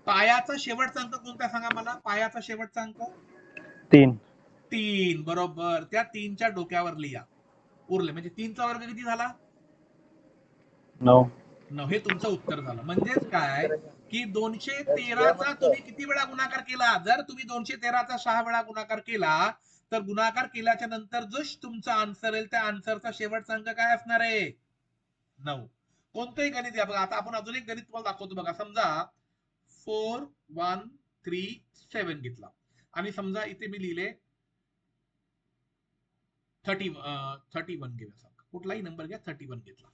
पायाचा शेवटचा अंक कोणता सांगा मला? पायाचा शेवटचा अंक 3 3. बरोबर, त्या 3च्या डोक्यावर लिहा. उरले म्हणजे 3चा वर्ग किती झाला? 9 9. हे तुमचं उत्तर झालं. म्हणजेच काय की 213चा तुम्ही किती वेळा गुणाकार केला? जर तुम्ही 213चा 6 वेळा गुणाकार केला तर गुणाकार केल्याच्या नंतर जो तुमचा आन्सर येईल त्या आन्सरचा शेवटचा अंक काय असणार आहे? 9. कोणतंही गणित या बघा. आता आपण अजून एक गणित तुम्हाला दाखवतो बघा. समजा 4 1 3 7 घेतला आणि समजा इथे मी लिहिले 31 घेऊया. कुठलाही नंबर घ्या, 31 घेतला.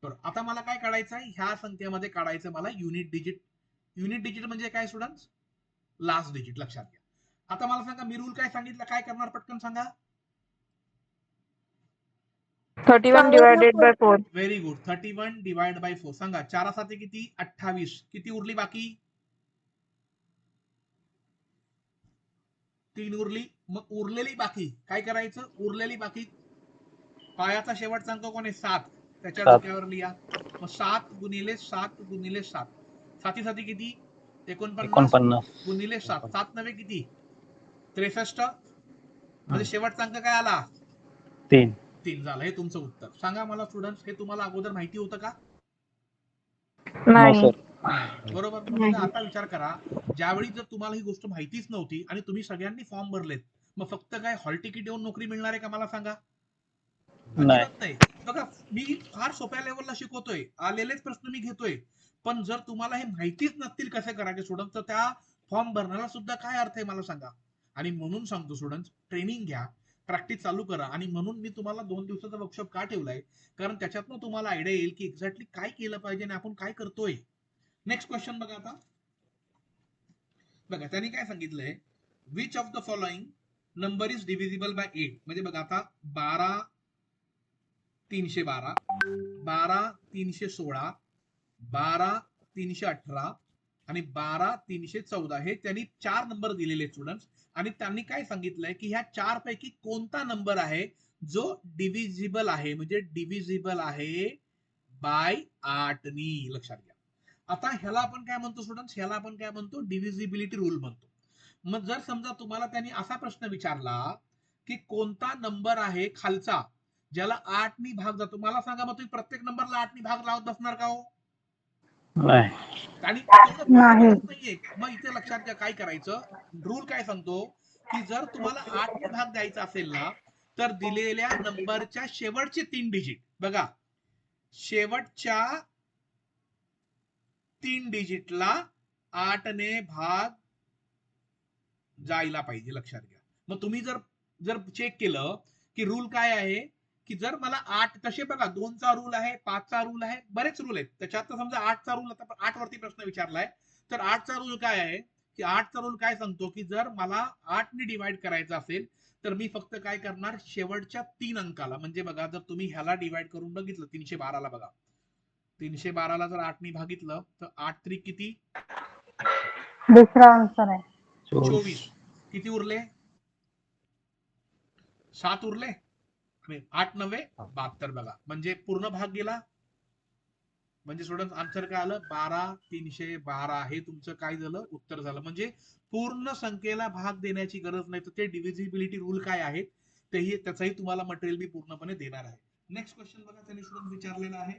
तर आता मला काय काढायचं आहे? ह्या संख्येमध्ये काढायचं मला युनिट डिजिट. युनिट डिजिट म्हणजे काय स्टुडंट्स? Last digit. लक्षात घ्या. आता मला सांगा, मी रूल काय सांगितलं, काय करणार पटकन सांगा. 31 divided by 4. Very good. 31 divide by 4. सांगा 4 साते किती? 28. किती उरली बाकी? 3 उरली. मग उरलेली बाकी काय करायचं? उरलेली बाकी पायाचा शेवटचा अंक कोण आहे? 7. त्याच्या 7. डोक्यावर लिहा. मग 7 गुणिले 7 गुणिले 7. 7 साती किती? 49 गुणिले 7. 7 नव्हे किती? 63. म्हणजे शेवटचा अंक काय आला? 3 3 झाला. हे तुमचं उत्तर. सांगा मला स्टुडंट्स, हे तुम्हाला अगोदर माहिती होतं का? नाही. नाही. बरोबर. मग बघा, आता विचार करा, ज्यावेळी जर तुम्हाला ही गोष्ट माहितीच नव्हती आणि तुम्ही सगळ्यांनी फॉर्म भरलेत, मग फक्त काय हॉल तिकीट येऊन नोकरी मिळणार आहे का? मला सांगा. अजिबात नाही. बघा, मी फार सोप्या लेवलला शिकवतोय, आलेलेच प्रश्न मी घेतोय. पण जर तुम्हाला हे माहितीच नसतील कसे करायचे स्टुडंट, तर त्या फॉर्म भरण्याला सुद्धा काय अर्थ आहे मला सांगा. आणि म्हणून सांगतो स्टुडंट, ट्रेनिंग घ्या, प्रॅक्टिस चालू करा. आणि म्हणून मी तुम्हाला 2 दिवसाचा वर्कशॉप का ठेवलाय? कारण त्याच्यातनं तुम्हाला आयडिया येईल की एक्झॅक्टली काय केलं पाहिजे आणि आपण काय करतोय. नेक्स्ट क्वेश्चन बघा. आता बघा, त्यांनी काय सांगितलंय, which of the following number is divisible by 8. म्हणजे बघा, आता 12 312, 12 316, 12 318 आणि 12 314 हे त्यांनी 4 नंबर दिलेले स्टुडंट्स. आणि त्यांनी काय सांगितलंय की ह्या 4 पैकी कोणता नंबर आहे जो डिव्हिजिबल आहे, म्हणजे डिव्हिजिबल आहे बाय 8 नी. लक्षात घ्या. आता ह्याला आपण काय म्हणतो स्टुडंट्स? ह्याला आपण काय म्हणतो? डिव्हिजिबिलिटी रूल म्हणतो. मग जर समजा तुम्हाला त्यांनी असा प्रश्न विचारला की कोणता नंबर आहे खालचा ज्याला 8 नी भाग जातो, मला सांगा. मग तुम्ही प्रत्येक नंबरला 8 नी भाग लावत बसणार का हो? नाही. आणि तेवढं नाही. पॉसिबलच नाहीये. मग इथे लक्षात घ्या, काय करायचं. रूल काय सांगतो की जर तुम्हाला 8 नी भाग द्यायचा असेल ना, तर दिलेल्या नंबरच्या शेवटचे 3 डिजिट बघा, शेवटच्या 3 डिजिटला 8 ने भाग जायला पाहिजे. लक्षात घ्या. मग तुम्ही जर जर चेक केलं की रूल काय आहे की जर मला 8 तसे बघा, 2चा रूल आहे, 5चा रूल आहे, बरेच रूल आहेत. त्याच्यात समजा 8चा रूल, आता 8 वरती प्रश्न विचारलाय, तर 8चा रूल काय आहे की 8चा रूल काय सांगतो की जर मला 8 ने डिवाइड करायचं असेल तर मी फक्त काय करणार, शेवटच्या 3 अंकाला, म्हणजे बघा, जर तुम्ही ह्याला डिवाइड करून बघितलं 312 ला, बघा 312 ला जर 8 ने भागितलं तर 8 त्रिक किती? दुसरा आन्सर आहे 24. किती उरले? 7 उरले. 8 9 72 बघा, म्हणजे पूर्ण भाग गेला. म्हणजे स्टुडंट आन्सर काय आलं? 12 312. हे तुमचं काय झालं? उत्तर झालं. म्हणजे पूर्ण संख्येला भाग देण्याची गरज नाही. तर ते डिव्हिजिबिलिटी रूल काय आहे तेही, त्याचाही तुम्हाला मटेरियल मी पूर्णपणे देणार आहे. नेक्स्ट क्वेश्चन बघा, त्यांनी स्टुडंट विचारलेला आहे.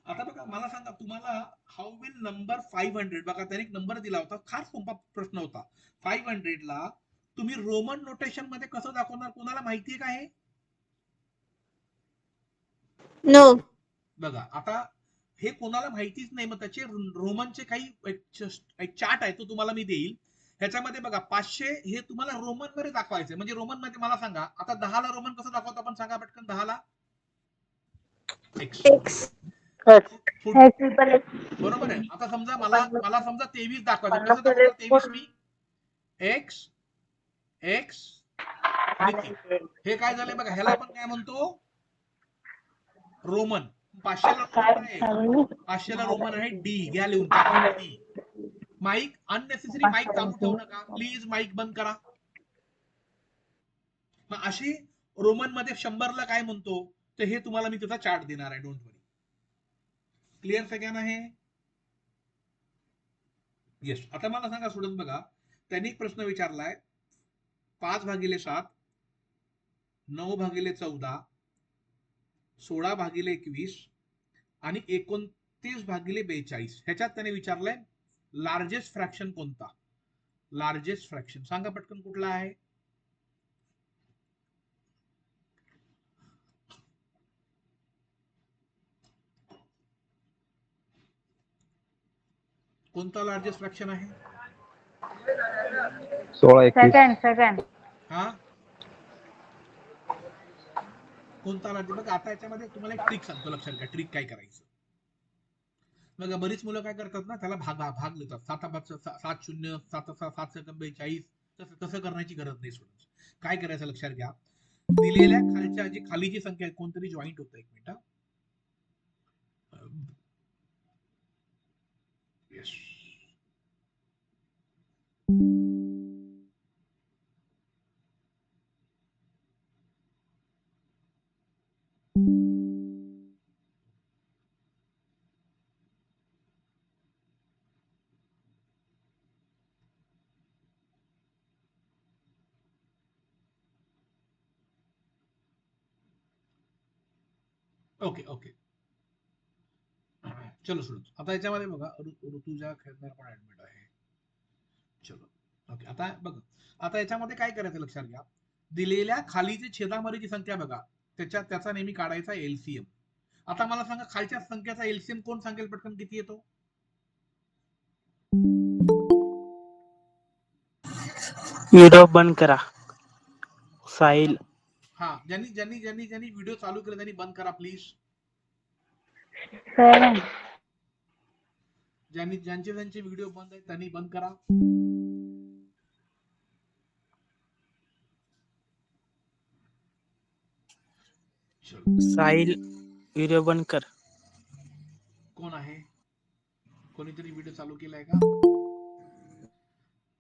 आता बघा, मला सांगा, तुम्हाला हाऊ विल नंबर 500, बघा त्याने एक नंबर दिला होता, फार सोपा प्रश्न होता. 500 ला तुम्ही रोमन नोटेशन मध्ये कसं दाखवणार? कोणाला माहितीये का हे? नो. बघा, आता हे कोणाला माहितीच नाही. मग त्याचे रोमनचे काही एक चार्ट आहे, तो तुम्हाला मी देईल. ह्याच्यामध्ये बघा, 500 हे तुम्हाला रोमन मध्ये दाखवायचे. म्हणजे रोमन मध्ये मला सांगा, आता 10 ला रोमन कसं दाखवतो आपण? सांगा पटकन. 10 ला एक्स. एक्स. बरोबर आहे. आता समजा मला समजा 23 दाखवायचं, कसं दाखवणार 23 मी? एक्स एक्स आणि 3. हे काय झालंय बघा, ह्याला आपण काय म्हणतो? रोमन. 500 ला रोमन आहे, 500 ला रोमन आहे डी. घ्या लिहून, capital D. Mike unnecessary mike चालू ठेवू नका प्लीज. माईक बंद करा. मग अशी रोमन मध्ये 100ला काय म्हणतो तर हे तुम्हाला मी त्याचा चार्ट देणार आहे. Don't worry. क्लिअर सगळ्यांना हे? येस. आता मला सांगा स्टुडंट बघा, त्यांनी एक प्रश्न विचारलाय 5/7, 9/14, 16/21 आणि 29/42. ह्याच्यात त्याने विचारलंय लार्जेस्ट फ्रॅक्शन कोणता. लार्जेस्ट फ्रॅक्शन सांगा पटकन कुठला आहे. कोणता लार्जेस्ट फ्रॅक्शन आहे? 16/21. सेकंड. हा कोणता लार्जेस्ट? बघा आता याच्यामध्ये तुम्हाला एक ट्रिक सांगतो, लक्षात घ्या. ट्रिक काय करायचं बघा. बरीच मुलं काय करतात ना, त्याला भाग देतात. 7/0, 7/42. तसं करण्याची गरज नाही. स्टुडंट काय करायचं लक्षात घ्या. दिलेल्या खालच्या जी खालीची संख्या आहे, कोणतरी जॉईंट होतं. एक मिनिट. येस. Okay okay. चलो स्टुडंट आता याच्यामध्ये बघा, ऋतुजा खेळणार पण ऍडमिट आहे. चलो ओके. आता बघा, आता याच्यामध्ये काय करायचं लक्षात घ्या. दिलेल्या खालीची छेदामधीची संख्या बघा, त्याचा नेहमी काढायचा एलसीएम. आता मला सांगा खालच्या संख्येचा एलसीएम कोण सांगेल पटकन किती येतो? व्हिडिओ बंद करा. साहिल. हा, ज्यांनी व्हिडिओ चालू केला त्यांनी बंद करा प्लीज. 7. ज्यांचे व्हिडिओ बंद आहेत त्यांनी बंद करा. साहिल व्हिडिओ बंद कर. कोण आहे? कोणीतरी व्हिडिओ चालू केलाय का?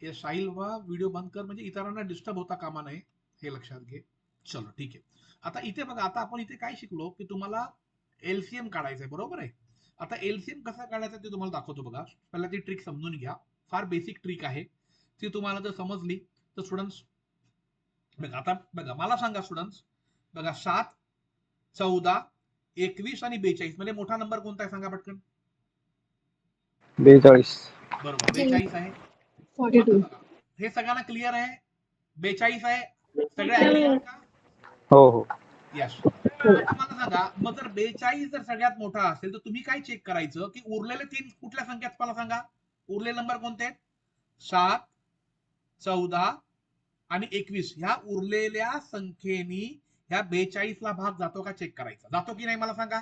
हे साहिल व्हिडिओ बंद कर, म्हणजे इतरांना डिस्टर्ब होता कामा नये, हे लक्षात घे. चलो ठीक आहे. आता इथे बघा, आता आपण इथे काय शिकलो की तुम्हाला एलसीएम काढायचंय, बरोबर आहे. आता एलसीएम कसा काढायचा ते तुम्हाला दाखवतो बघा. पहिला ती ट्रिक समजून घ्या. फार बेसिक ट्रिक आहे ती. तुम्हाला जर समजली तर स्टुडंट्स बघा, आता बघा मला सांगा स्टुडंट्स बघा, 7, 14, 21 आणि 42 मध्ये मोठा नंबर कोणता आहे सांगा पटकन. 42. बरोबर, 42 आहे. 42. हे सगळ्यांना क्लिअर आहे? 42 आहे. सगळे ऍग्री का? हो हो. यस. आता मला सांगा, मग जर 42 जर सगळ्यात मोठा असेल तर तुम्ही काय चेक करायचं की उरलेले 3 कुठल्या संख्यात मला सांगा. उरलेले नंबर कोणते आहेत? 7, 14 आणि 21. ह्या उरलेल्या संख्येनी ह्या 42 ला भाग जातो का चेक करायचा. जातो की नाही मला सांगा.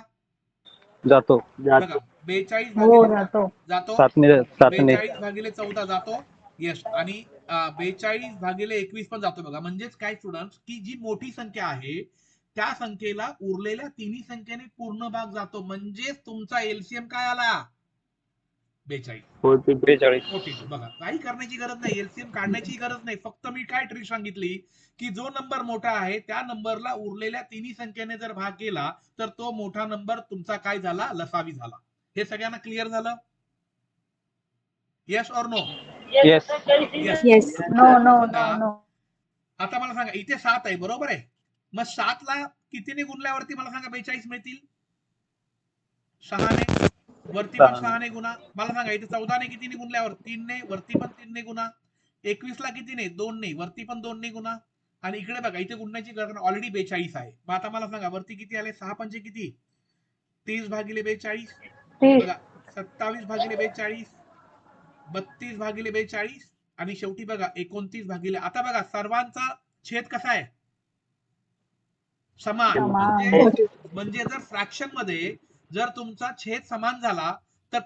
जातो. बघा, 42 हो भागिले जातो. जातो. 7ने 42/14 जातो. येस. आणि 42/21 पण जातो. बघा, म्हणजेच काय स्टुडंट्स की जी मोठी संख्या आहे त्या संख्येला उरलेल्या तिन्ही संख्येने पूर्ण भाग जातो. म्हणजेच तुमचा एलसीएम काय आला? 42. 42. बघा, काही करण्याची गरज नाही, एलसीएम काढण्याची गरज नाही. फक्त मी काय ट्रिक सांगितली की जो नंबर मोठा आहे त्या नंबरला उरलेल्या तिन्ही संख्येने जर भाग केला तर तो मोठा नंबर तुमचा काय झाला? लसावी झाला. हे सगळ्यांना क्लिअर झालं? Yes or no? Yes. Yes. No. आता मला सांगा, इथे 7 आहे, बरोबर आहे. मग 7 ला कितीने गुणल्यावरती मला सांगा 42 मिळतील? 6 ने. वरती पण 6 ने गुणा. मला सांगा इथे 14 ने कितीने गुणल्यावर? 3 ने. वरती पण 3 ने गुणा. 21 ला कितीने? 2 ने. वरती पण 2 ने गुणा. आणि इकडे बघा, इथे गुणण्याची गरज ऑलरेडी 42 आहे. मग आता मला सांगा वरती किती आले? 6 पंचे किती? 30/42. बघा, 27/42, 32/42 आणि शेवटी बघा 29 आता बघा सर्वांचा छेद कसा आहे? समान. म्हणजे जर फ्रॅक्शन मध्ये जर तुमचा छेद समान झाला तर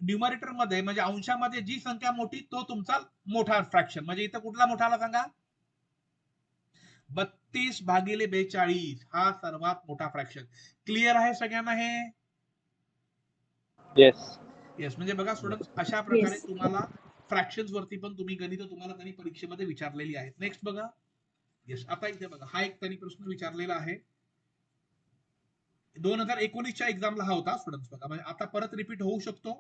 न्यूमरेटर मध्ये म्हणजे अंशामध्ये जी संख्या मोठी तो तुमचा मोठा फ्रॅक्शन. म्हणजे इथं कुठला मोठा आला सांगा? 32/42 हा सर्वात मोठा फ्रॅक्शन. क्लिअर आहे सगळ्यांना हे? येस. येस. म्हणजे बघा स्टुडंट, अशा प्रकारे Yes. तुम्हाला फ्रॅक्शन्स वरती पण तुम्ही गणित तुम्हाला त्यांनी परीक्षेमध्ये विचारलेली आहेत. नेक्स्ट बघा. येस, आता इथे बघा, हा एक त्यांनी प्रश्न विचारलेला आहे. 2019च्या एक्झामला हा होता स्टुडंट्स. बघा, म्हणजे आता परत रिपीट होऊ शकतो.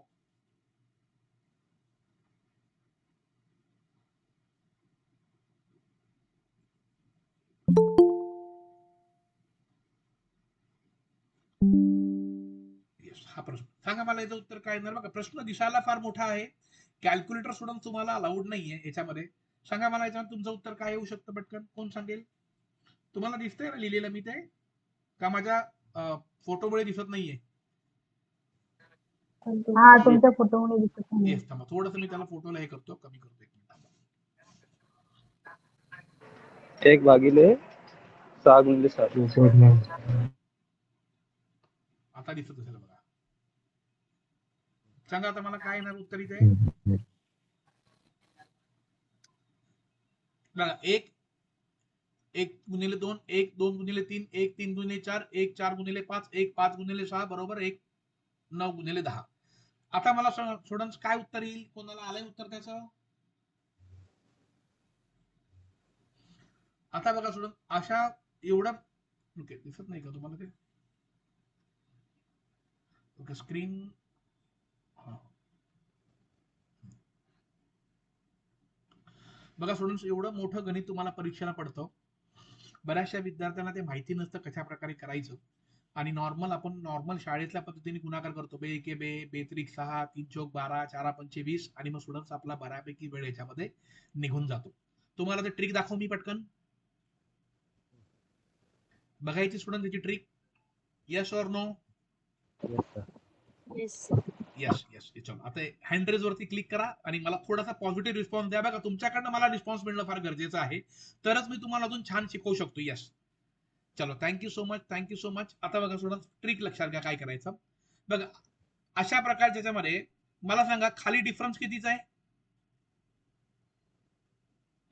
हा प्रश्न सांगा मला, याचं उत्तर काय येणार? बघा, प्रश्न दिसायला फार मोठा आहे. कॅल्क्युलेटर स्टुडंट तुम्हाला अलाउड नाहीये याच्यामध्ये. सांगा मला याच्यावर तुमचं उत्तर काय येऊ शकतं? पटकन कोण सांगेल? तुम्हाला दिसतंय ना लिहिलेलं मी ते, का माझ्या फोटोमुळे दिसत नाहीये? हा, तुमच्या फोटोमुळे दिसत नाही. येस, थांबा थोडंसं मी त्याला फोटोला हे करतो, कमी करतो. 1/6 आता दिसत असेल बघा. सांगा आता मला काय येणार उत्तर इथे? बघा, 1 गुणिले 2, 1 2 गुणिले 3, 1 3 गुणिले 4, 1 4 गुणिले 5, 1 5 गुणिले 6 बरोबर 1 9 गुणिले 10. आता मला स्टुडंट्स काय उत्तर येईल? कोणाला आलंय उत्तर त्याचं? आता बघा स्टुडंट, अशा एवढं ओके दिसत नाही का तुम्हाला ते? ओके, स्क्रीन बघा स्टुडंट्स, एवढं मोठं गणित तुम्हाला परीक्षेला पडतं. बऱ्याचशा विद्यार्थ्यांना ते माहिती नसतं कशा प्रकारे करायचं. आणि आपण नॉर्मल शाळेतल्या पद्धतीने गुणाकार करतो. बे एके बे, बे त्रिक 6, 3 चौक 12, 4 पंचे 20, आणि मग स्टुडंट्स आपला बऱ्यापैकी वेळ याच्यामध्ये निघून जातो. तुम्हाला ते ट्रिक दाखवू मी पटकन. बघायची स्टुडंट त्याची trick. Yes or no? Yes. Yes yes. चलो, आता हँड रेज वरती क्लिक करा आणि मला थोडासा पॉझिटिव्ह रिस्पॉन्स द्या. बघा, तुमच्याकडनं मला रिस्पॉन्स मिळणं फार गरजेचं आहे, तरच मी तुम्हाला अजून छान शिकवू शकतो. येस, चलो, thank you so much, thank you so much. आता बघा स्टुडंट, ट्रिक लक्षात घ्या काय करायचं. बघा, अशा प्रकारच्या याच्यामध्ये मला सांगा, खाली डिफरन्स कितीचा आहे?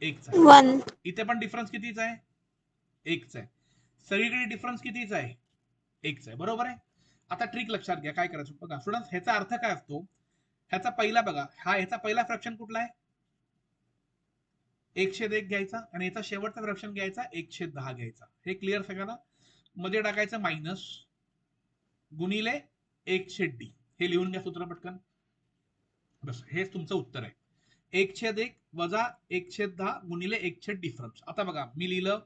1चा आहे. 1. इथे पण डिफरन्स कितीचा आहे? 1चा आहे. सगळीकडे डिफरन्स कितीचा आहे? 1चा आहे. बरोबर आहे. आता ट्रिक लक्षात घ्या काय करायचं. बघा स्टुडंट, ह्याचा अर्थ काय असतो? ह्याचा पहिला बघा, ह्याचा पहिला फ्रॅक्शन कुठला आहे? 1/1 घ्यायचा, आणि याचा शेवटचा फ्रॅक्शन घ्यायचा 1/10 घ्यायचा. हे क्लिअर सगळ्यांना? मध्ये टाकायचं मायनस गुणिले 1/d. हे लिहून घ्या सूत्र पटकन. बस, हेच तुमचं उत्तर आहे. 1/1 वजा 1/10 गुणिले 1 डिफरन्स. आता बघा, मी लिहिलं,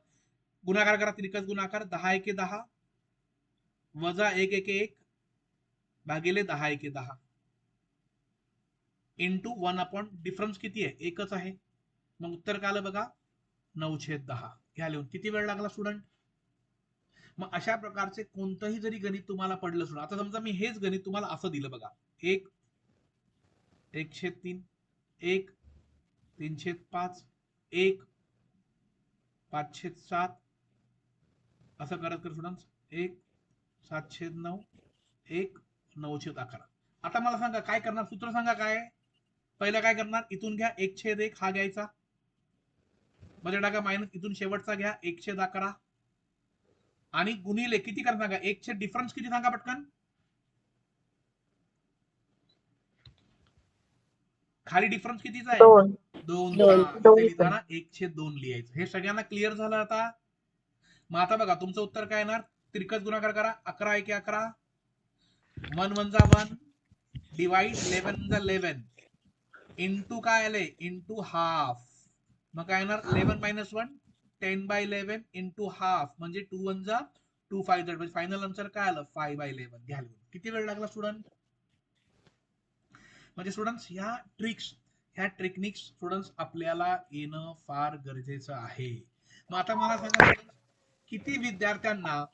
गुणाकार करा, त्रिकच गुणाकार. 10 एके 10 वजा 1 एके 1 भागिले 10 एके 10 इंटू 1 डिफरन्स किती आहे? 1च आहे. मग उत्तर काय आलं बघा? 9/10. घ्या लिहून. किती वेळ लागला स्टुडंट? मग अशा प्रकारचे कोणतंही जरी गणित तुम्हाला पडलं सुद्धा, आता समजा मी हेच गणित तुम्हाला असं दिलं बघा, 1 1/3, 1 3/5, 1 5/7 असं करत कर स्टुडंट्स, 1 7/9, 1 9/11. आता मला सांगा काय करणार? सूत्र सांगा काय? पहिलं काय करणार? इथून घ्या 1/1 हा घ्यायचा, मध्ये टाका मायनस, इथून शेवटचा घ्या 1/11 आणि गुणिले किती करणार सांगा? 1 डिफरन्स किती सांगा पटकन? खाली डिफरन्स कितीचा आहे? 2चा. लिहिताना 1/2 लिहायचं. हे सगळ्यांना क्लिअर झालं आता? मग आता बघा, तुमचं उत्तर काय येणार? त्रिकच गुणाकार करा. 11 एके 11, 1 1 जा 1, डिवाइड 11 जा 11 इंटू काय आले? Into half. मग काय येणार? 11 मायनस 1 10/11 इंटू हाफ, म्हणजे 2 1 जा 2 5 जा. म्हणजे फायनल आन्सर काय आलं? 5/11. घ्या लिहून. किती वेळ लागला स्टुडंट? म्हणजे स्टुडंट्स, ह्या ट्रिकनिक्स स्टुडंट्स आपल्याला येणं फार गरजेचं आहे. मग आता मला सांगा, किती विद्यार्थ्यांना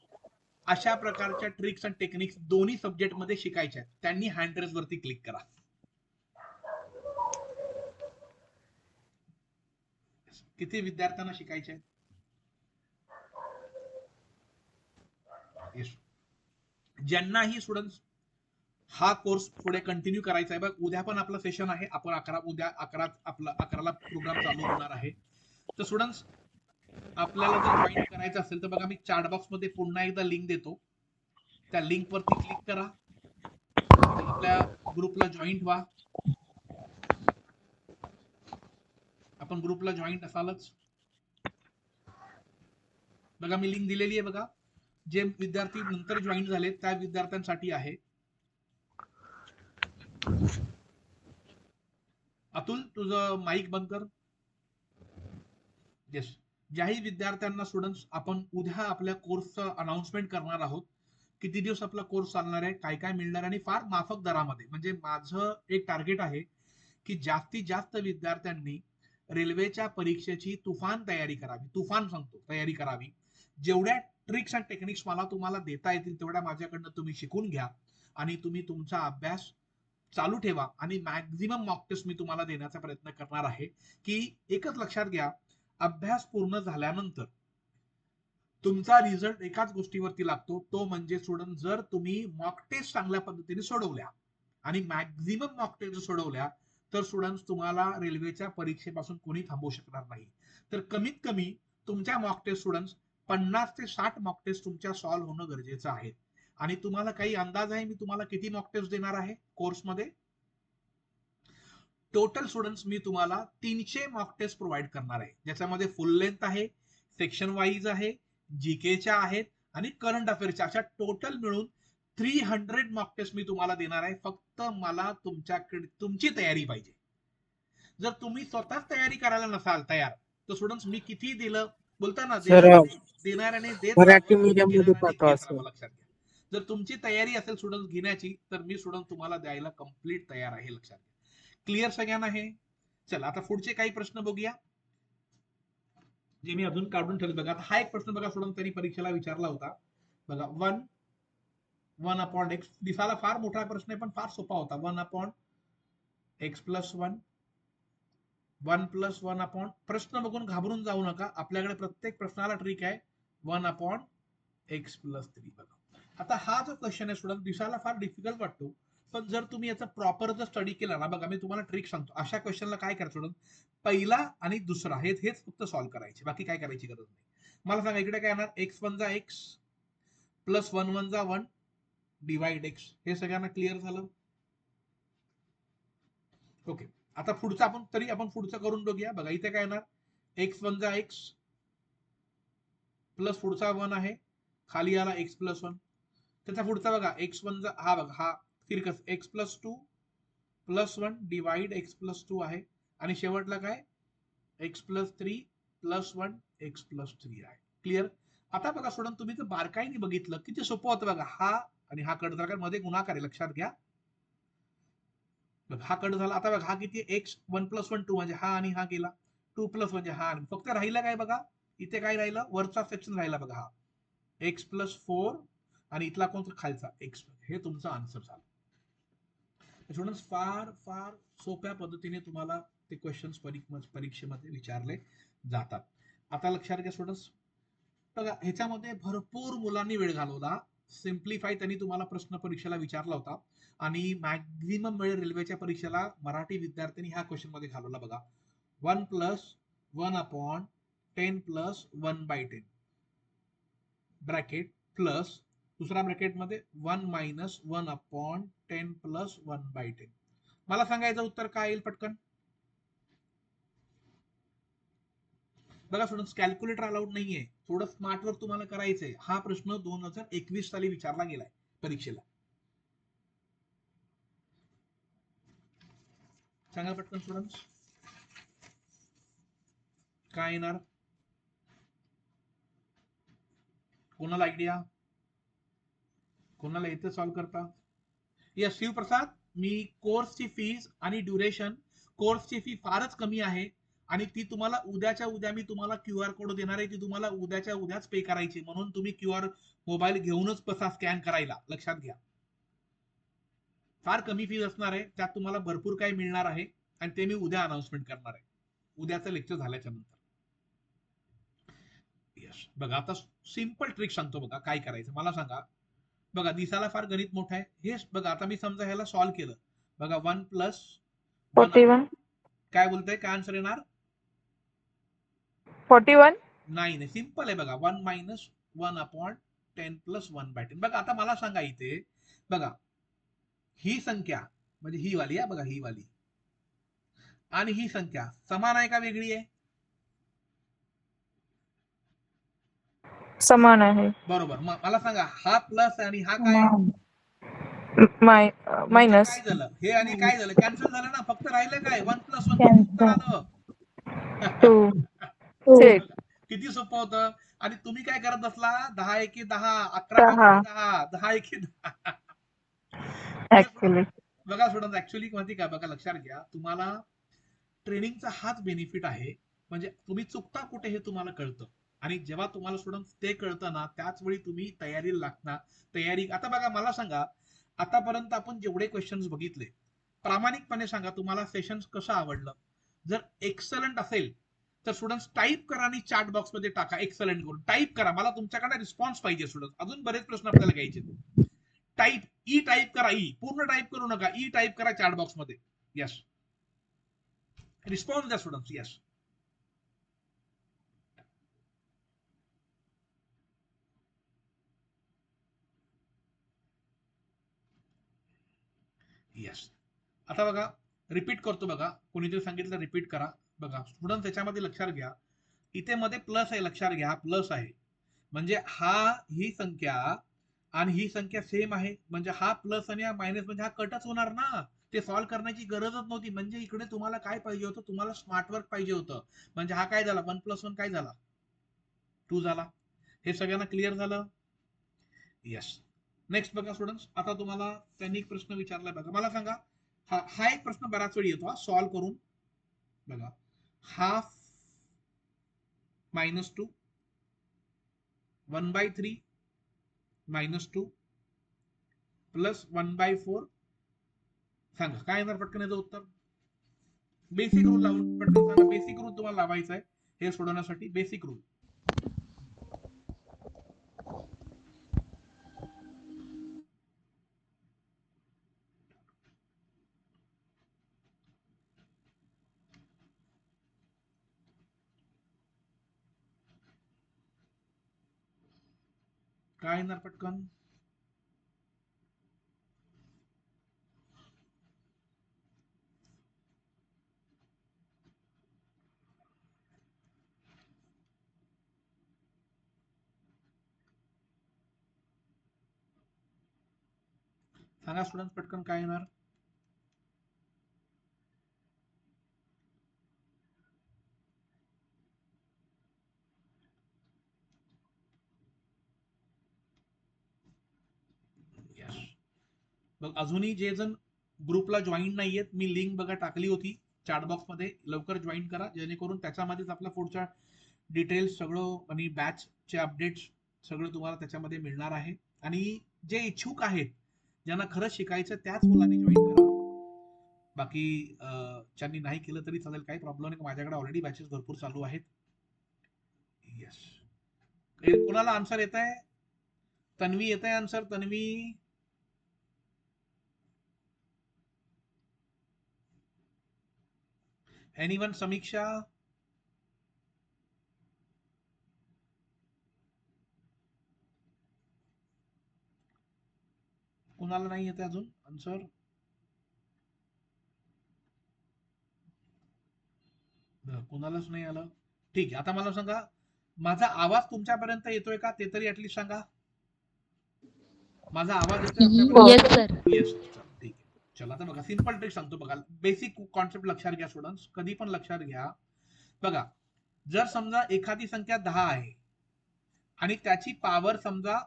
अशा प्रकारच्या ट्रिक्स आणि टेक्निक्स दोन्ही सब्जेक्ट मध्ये शिकायच्या आहेत? त्यांनी हँड रेज वरती क्लिक करा. किती विद्यार्थ्यांना शिकायचे आहेत? ज्यांनाही स्टुडंट्स हा कोर्स पुढे कंटिन्यू करायचा आहे, बघ उद्या पण आपलं सेशन आहे. आपण उद्या 11ला प्रोग्राम चालू होणार आहे. तर स्टुडंट्स, आपल्याला जर जॉईन करायचं असेल तर बघा, मी चॅट बॉक्स मध्ये पुन्हा एकदा लिंक देतो. त्या लिंक वरती क्लिक करा, आपल्या ग्रुपला जॉईन व्हा. आपण ग्रुपला जॉईंट असालच. बघा मी लिंक दिलेली आहे बघा. जे विद्यार्थी नंतर जॉईन झाले त्या विद्यार्थ्यांसाठी आहे. अतुल तुझं माईक बंद कर. येस. ज्याही विद्यार्थ्यांना स्टुडंट्स आपण उद्या आपल्या कोर्सचं अनाउन्समेंट करणार आहोत. किती दिवस आपला कोर्स चालणार आहे, काय काय मिळणार आणि फार माफक दरामध्ये. म्हणजे माझं एक टार्गेट आहे की जास्तीत जास्त विद्यार्थ्यांनी रेल्वेच्या परीक्षेची तुफान तयारी करावी. तुफान सांगतो तयारी करावी. जेवढ्या ट्रिक्स अँड टेक्निक्स मला तुम्हाला देता येतील तेवढ्या माझ्याकडनं तुम्ही शिकून घ्या आणि तुम्ही तुमचा अभ्यास चालू ठेवा आणि मॅक्झिमम मॉक टेस्ट मी तुम्हाला देण्याचा प्रयत्न करणार आहे. की एकच लक्षात घ्या, अभ्यास पूर्ण झाल्यानंतर तुमचा रिझल्ट एकाच गोष्टीवरती लागतो, तो म्हणजे स्टुडंट जर तुम्ही मॉक टेस्ट चांगल्या पद्धतीने सोडवल्या आणि मॅक्झिमम मॉक टेस्ट सोडवल्या तर स्टुडंट्स तुम्हाला रेल्वेच्या परीक्षेपासून कोणी थांबवू शकणार नाही. तर कमीत कमी तुमच्या मॉक टेस्ट स्टुडंट्स 50 ते 60 मॉक टेस्ट तुमच्या सॉल्व्ह होणं गरजेचं आहे. आणि तुम्हाला काही अंदाज आहे मी तुम्हाला किती मॉक टेस्ट देणार आहे कोर्समध्ये? टोटल स्टुडंट्स मी तुम्हाला 300 मॉक टेस्ट प्रोव्हाइड करणार आहे, ज्याच्यामध्ये फुल लेंथ आहे, सेक्शन वाईज आहे, जीकेच्या आहेत आणि करंट अफेअर्सच्या. अशा टोटल मिळून 300 मॉक टेस्ट मी तुम्हाला देणार आहे. फक्त मला तुमच्याकडे तुमची तयारी पाहिजे. जर तुम्ही स्वतःच तयारी करायला नसाल तयार तर स्टुडंट्स मी किती दिलं बोलताना देणाऱ्याने देत मराठी राहावं, मीडियम मध्ये घेणाऱ्याने पाठवा घेत असं. राहावं. लक्षात घ्या, जर तुमची तयारी असेल स्टुडंट घेण्याची तर मी स्टुडंट तुम्हाला द्यायला कम्प्लीट तयार आहे. लक्षात घ्या. क्लिअर सगळ्यांना आहे? चला आता पुढचे काही प्रश्न बघूया जे मी अजून काढून ठेवले. बघा हा एक प्रश्न बघा स्टुडंट त्यांनी परीक्षेला विचारला होता बघा. 1/x दिसायला फार मोठा प्रश्न आहे पण फार सोपा होता. 1/x + 1 1 + 1 प्रश्न बघून घाबरून जाऊ नका, आपल्याकडे प्रत्येक प्रश्नाला ट्रिक आहे. 1/x + 3 बघा. आता हा जो क्वेश्चन आहे स्टुडंट दिसायला फार डिफिकल्ट वाटतो पण जर तुम्ही याचा प्रॉपर जर स्टडी केला ना, बघा मी तुम्हाला ट्रिक सांगतो. अशा क्वेश्चनला काय करायचं स्टुडंट, पहिला आणि दुसरा हेच फक्त सॉल्व्ह करायचे, बाकी काय करायची गरज नाही. मला सांगा इकडे काय येणार, x1 = x + 1 = 1 डिवाइड x. हे सगळ्यांना क्लिअर झालं? ओके. आता पुढचं आपण पुढचं करून बघूया. बघा इथे काय येणार, x1 = x प्लस पुढचा 1 आहे, खाली आला x + 1. त्याचा पुढचा बघा x1 हा बघा हा तिरकस x + 2 + 1 डिवाइड x + 2 आहे आणि शेवटला काय x + 3 + 1 x + 3 आहे. क्लिअर? आता बघा स्टुडंट तुम्ही जर बारकाईने बघितलं किती सोपं होतं बघा. हा आणि हा कट झाला, मध्ये गुणाकार आहे, लक्षात घ्या. हा कट झाला. आता बघा हा किती x 1 + 1 2 म्हणजे हा आणि हा गेला, 2 + म्हणजे हा. फक्त राहिला काय बघा, इथे काय राहिलं, वरचा सेक्शन राहिला बघा हा x + 4 आणि इथला कोणता खालचा x. हे तुमचं आन्सर झालं. स्टुडंट्स फार फार सोप्या पद्धतीने तुम्हाला ते क्वेश्चन्स परीक्षेमध्ये विचारले जातात. आता लक्षात घ्या स्टुडंट्स, बघा ह्याच्यामध्ये भरपूर मुलांनी वेळ घालवला. सिम्प्लिफाय त्यांनी तुम्हाला प्रश्न परीक्षेला विचारला होता आणि मॅक्झिमम वेळ रेल्वेच्या परीक्षेला मराठी विद्यार्थ्यांनी ह्या क्वेश्चन मध्ये घालवला बघा. 1 + 1/10 + 1/10 ब्रॅकेट प्लस दुसरा ब्रॅकेट मध्ये 1 - 1/10 + 1/10. मला सांगायचं उत्तर काय येईल पटकन बघा. स्टुडंट्स कॅल्क्युलेटर अलाउड नाहीये, थोडं स्मार्ट वर्क तुम्हाला करायचंय. हा प्रश्न 2021 साली विचारला गेलाय परीक्षेला. सांगा पटकन स्टुडंट्स काय येणार, कोणाला आयडिया, कोणाला येते सॉल्व्ह करता? यस शिवप्रसाद, मी कोर्सची फीज आणि ड्युरेशन, कोर्सची फी फारच कमी आहे आणि ती तुम्हाला उद्याच्या उद्या मी तुम्हाला QR कोड देणार आहे, ती तुम्हाला उद्याच्या उद्याच पे करायची. म्हणून तुम्ही QR मोबाईल घेऊनच बसा स्कॅन करायला. लक्षात घ्या, फार कमी फीज असणार आहे, त्यात तुम्हाला भरपूर काही मिळणार आहे आणि ते मी उद्या अनाउन्समेंट करणार आहे, उद्याचं लेक्चर झाल्याच्या नंतर. यस बघा आता सिंपल ट्रिक सांगतो बघा काय करायचं. मला सांगा बघा, दिसायला फार गणित मोठं आहे. हेच बघा आता मी समजा ह्याला सॉल्व्ह केलं बघा. 1 + 41 काय बोलतोय, काय आन्सर येणार? 41 नाही, सिंपल आहे बघा. 1 - 1/10 + 1/10. बघा आता मला सांगा इथे बघा, ही संख्या म्हणजे ही वाली आहे बघा, ही वाली आणि ही संख्या समान आहे का वेगळी आहे? समान आहे. बरोबर. मग मला सांगा, हा प्लस आणि हा काय आहे? समान. म्हणजे मायनस. काय झालं, हे आणि काय झालं, कॅन्सल झालं ना. फक्त राहिलं काय, 1+1 किती उत्तर कॅन्सल. आलं? 2. हो. थेट. किती सोपं होतं. आणि तुम्ही काय करत बसला, 10 एके 10, 11 10. 10, 10 एके 10. ऍक्च्युली बघा स्टुडंट, ऍक्च्युली माहिती का, बघा लक्षात घ्या, तुम्हाला ट्रेनिंगचा हाच बेनिफिट आहे. म्हणजे तुम्ही चुकता कुठे हे तुम्हाला कळतं. आणि जेव्हा तुम्हाला स्टुडंट ते कळतं ना, त्याच वेळी तुम्ही तयारीला लागता. आता बघा, मला सांगा, आतापर्यंत आपण जेवढे क्वेश्चन्स बघितले, प्रामाणिकपणे सांगा, तुम्हाला सेशन कसं आवडलं? जर एक्सलंट असेल तर स्टुडंट्स टाईप करा आणि चॅट बॉक्स मध्ये टाका एक्सलंट करून. टाईप करा, मला तुमच्याकडे रिस्पॉन्स पाहिजे स्टुडंट. अजून बरेच प्रश्न आपल्याला घ्यायचे. टाईप करा, पूर्ण टाईप करू नका, टाईप करा चॅट बॉक्स मध्ये. यस, रिस्पॉन्स द्या स्टुडंट्स. Yes, yes. आता बघा, रिपीट करतो बघा, कोणीतरी सांगितलं रिपीट करा. बघा स्टुडंट, त्याच्यामध्ये लक्षात घ्या, इथे मध्ये प्लस आहे, लक्षात घ्या, प्लस आहे म्हणजे ही संख्या आणि ही संख्या सेम आहे. म्हणजे हा प्लस आणि हा मायनस, म्हणजे हा कटच होणार ना. ते सॉल्व्ह करण्याची गरजच नव्हती. म्हणजे इकडे तुम्हाला काय पाहिजे होतं, तुम्हाला स्मार्ट वर्क पाहिजे होतं. म्हणजे हा काय झाला, 1+1 काय झाला, 2 झाला. हे सगळ्यांना क्लिअर झालं? येस. नेक्स्ट बघा स्टुडंट्स, आता तुम्हाला त्यांनी एक प्रश्न विचारलाय बघा. मला सांगा, हा एक प्रश्न बऱ्याच वेळी येतो, सॉल्व्ह करून बघा. हाफ -2 1/3 -2 प्लस 1/4, सांगा काय येणार पटकन याचं उत्तर. बेसिक रूल लावून पटकन सांगा. बेसिक रूल तुम्हाला लावायचा आहे हे सोडवण्यासाठी. Basic rule. काय येणार पटकन. सांगा स्टुडंट पटकन काय येणार. यस. बघ, अजूनही जे जण ग्रुपला जॉईन नाहीयेत, मी लिंक बघा टाकली होती चॅट बॉक्स मध्ये, लवकर जॉईन करा, जेणेकरून त्याच्यामध्येच आपला पुढच्या डिटेल्स सगळं आणि बॅचचे अपडेट्स सगळं तुम्हाला त्याच्यामध्ये मिळणार आहे. आणि जे इच्छुक आहेत, ज्यांना खरं शिकायचं, त्याच मुलांनी जॉईन करा. बाकी ज्यांनी नाही केलं तरी चालेल, काही प्रॉब्लेम नाही. माझ्याकडे ऑलरेडी बॅचेस भरपूर चालू आहेत. येस. कोणाला आन्सर येत आहे? तन्वी येत आहे आन्सर? तन्वी, एनीवन? समीक्षा, कुणाला नाही येते अजून आन्सर? कुणालाच नाही आलं. ठीक आहे, आता मला सांगा, माझा आवाज तुमच्यापर्यंत येतोय का, ते तरी ऍटलीस्ट सांगा. माझा आवाज येतोय आपल्यापर्यंत? Yes, sir. येस. ठीक आहे. चला, आता बघा, सिंपल ट्रिक सांगतो बघा. बेसिक कॉन्सेप्ट लक्षात घ्या स्टुडंट्स, कधी पण लक्षात घ्या. बघा, जर समजा एखादी संख्या 10 आहे आणि त्याची पॉवर समजा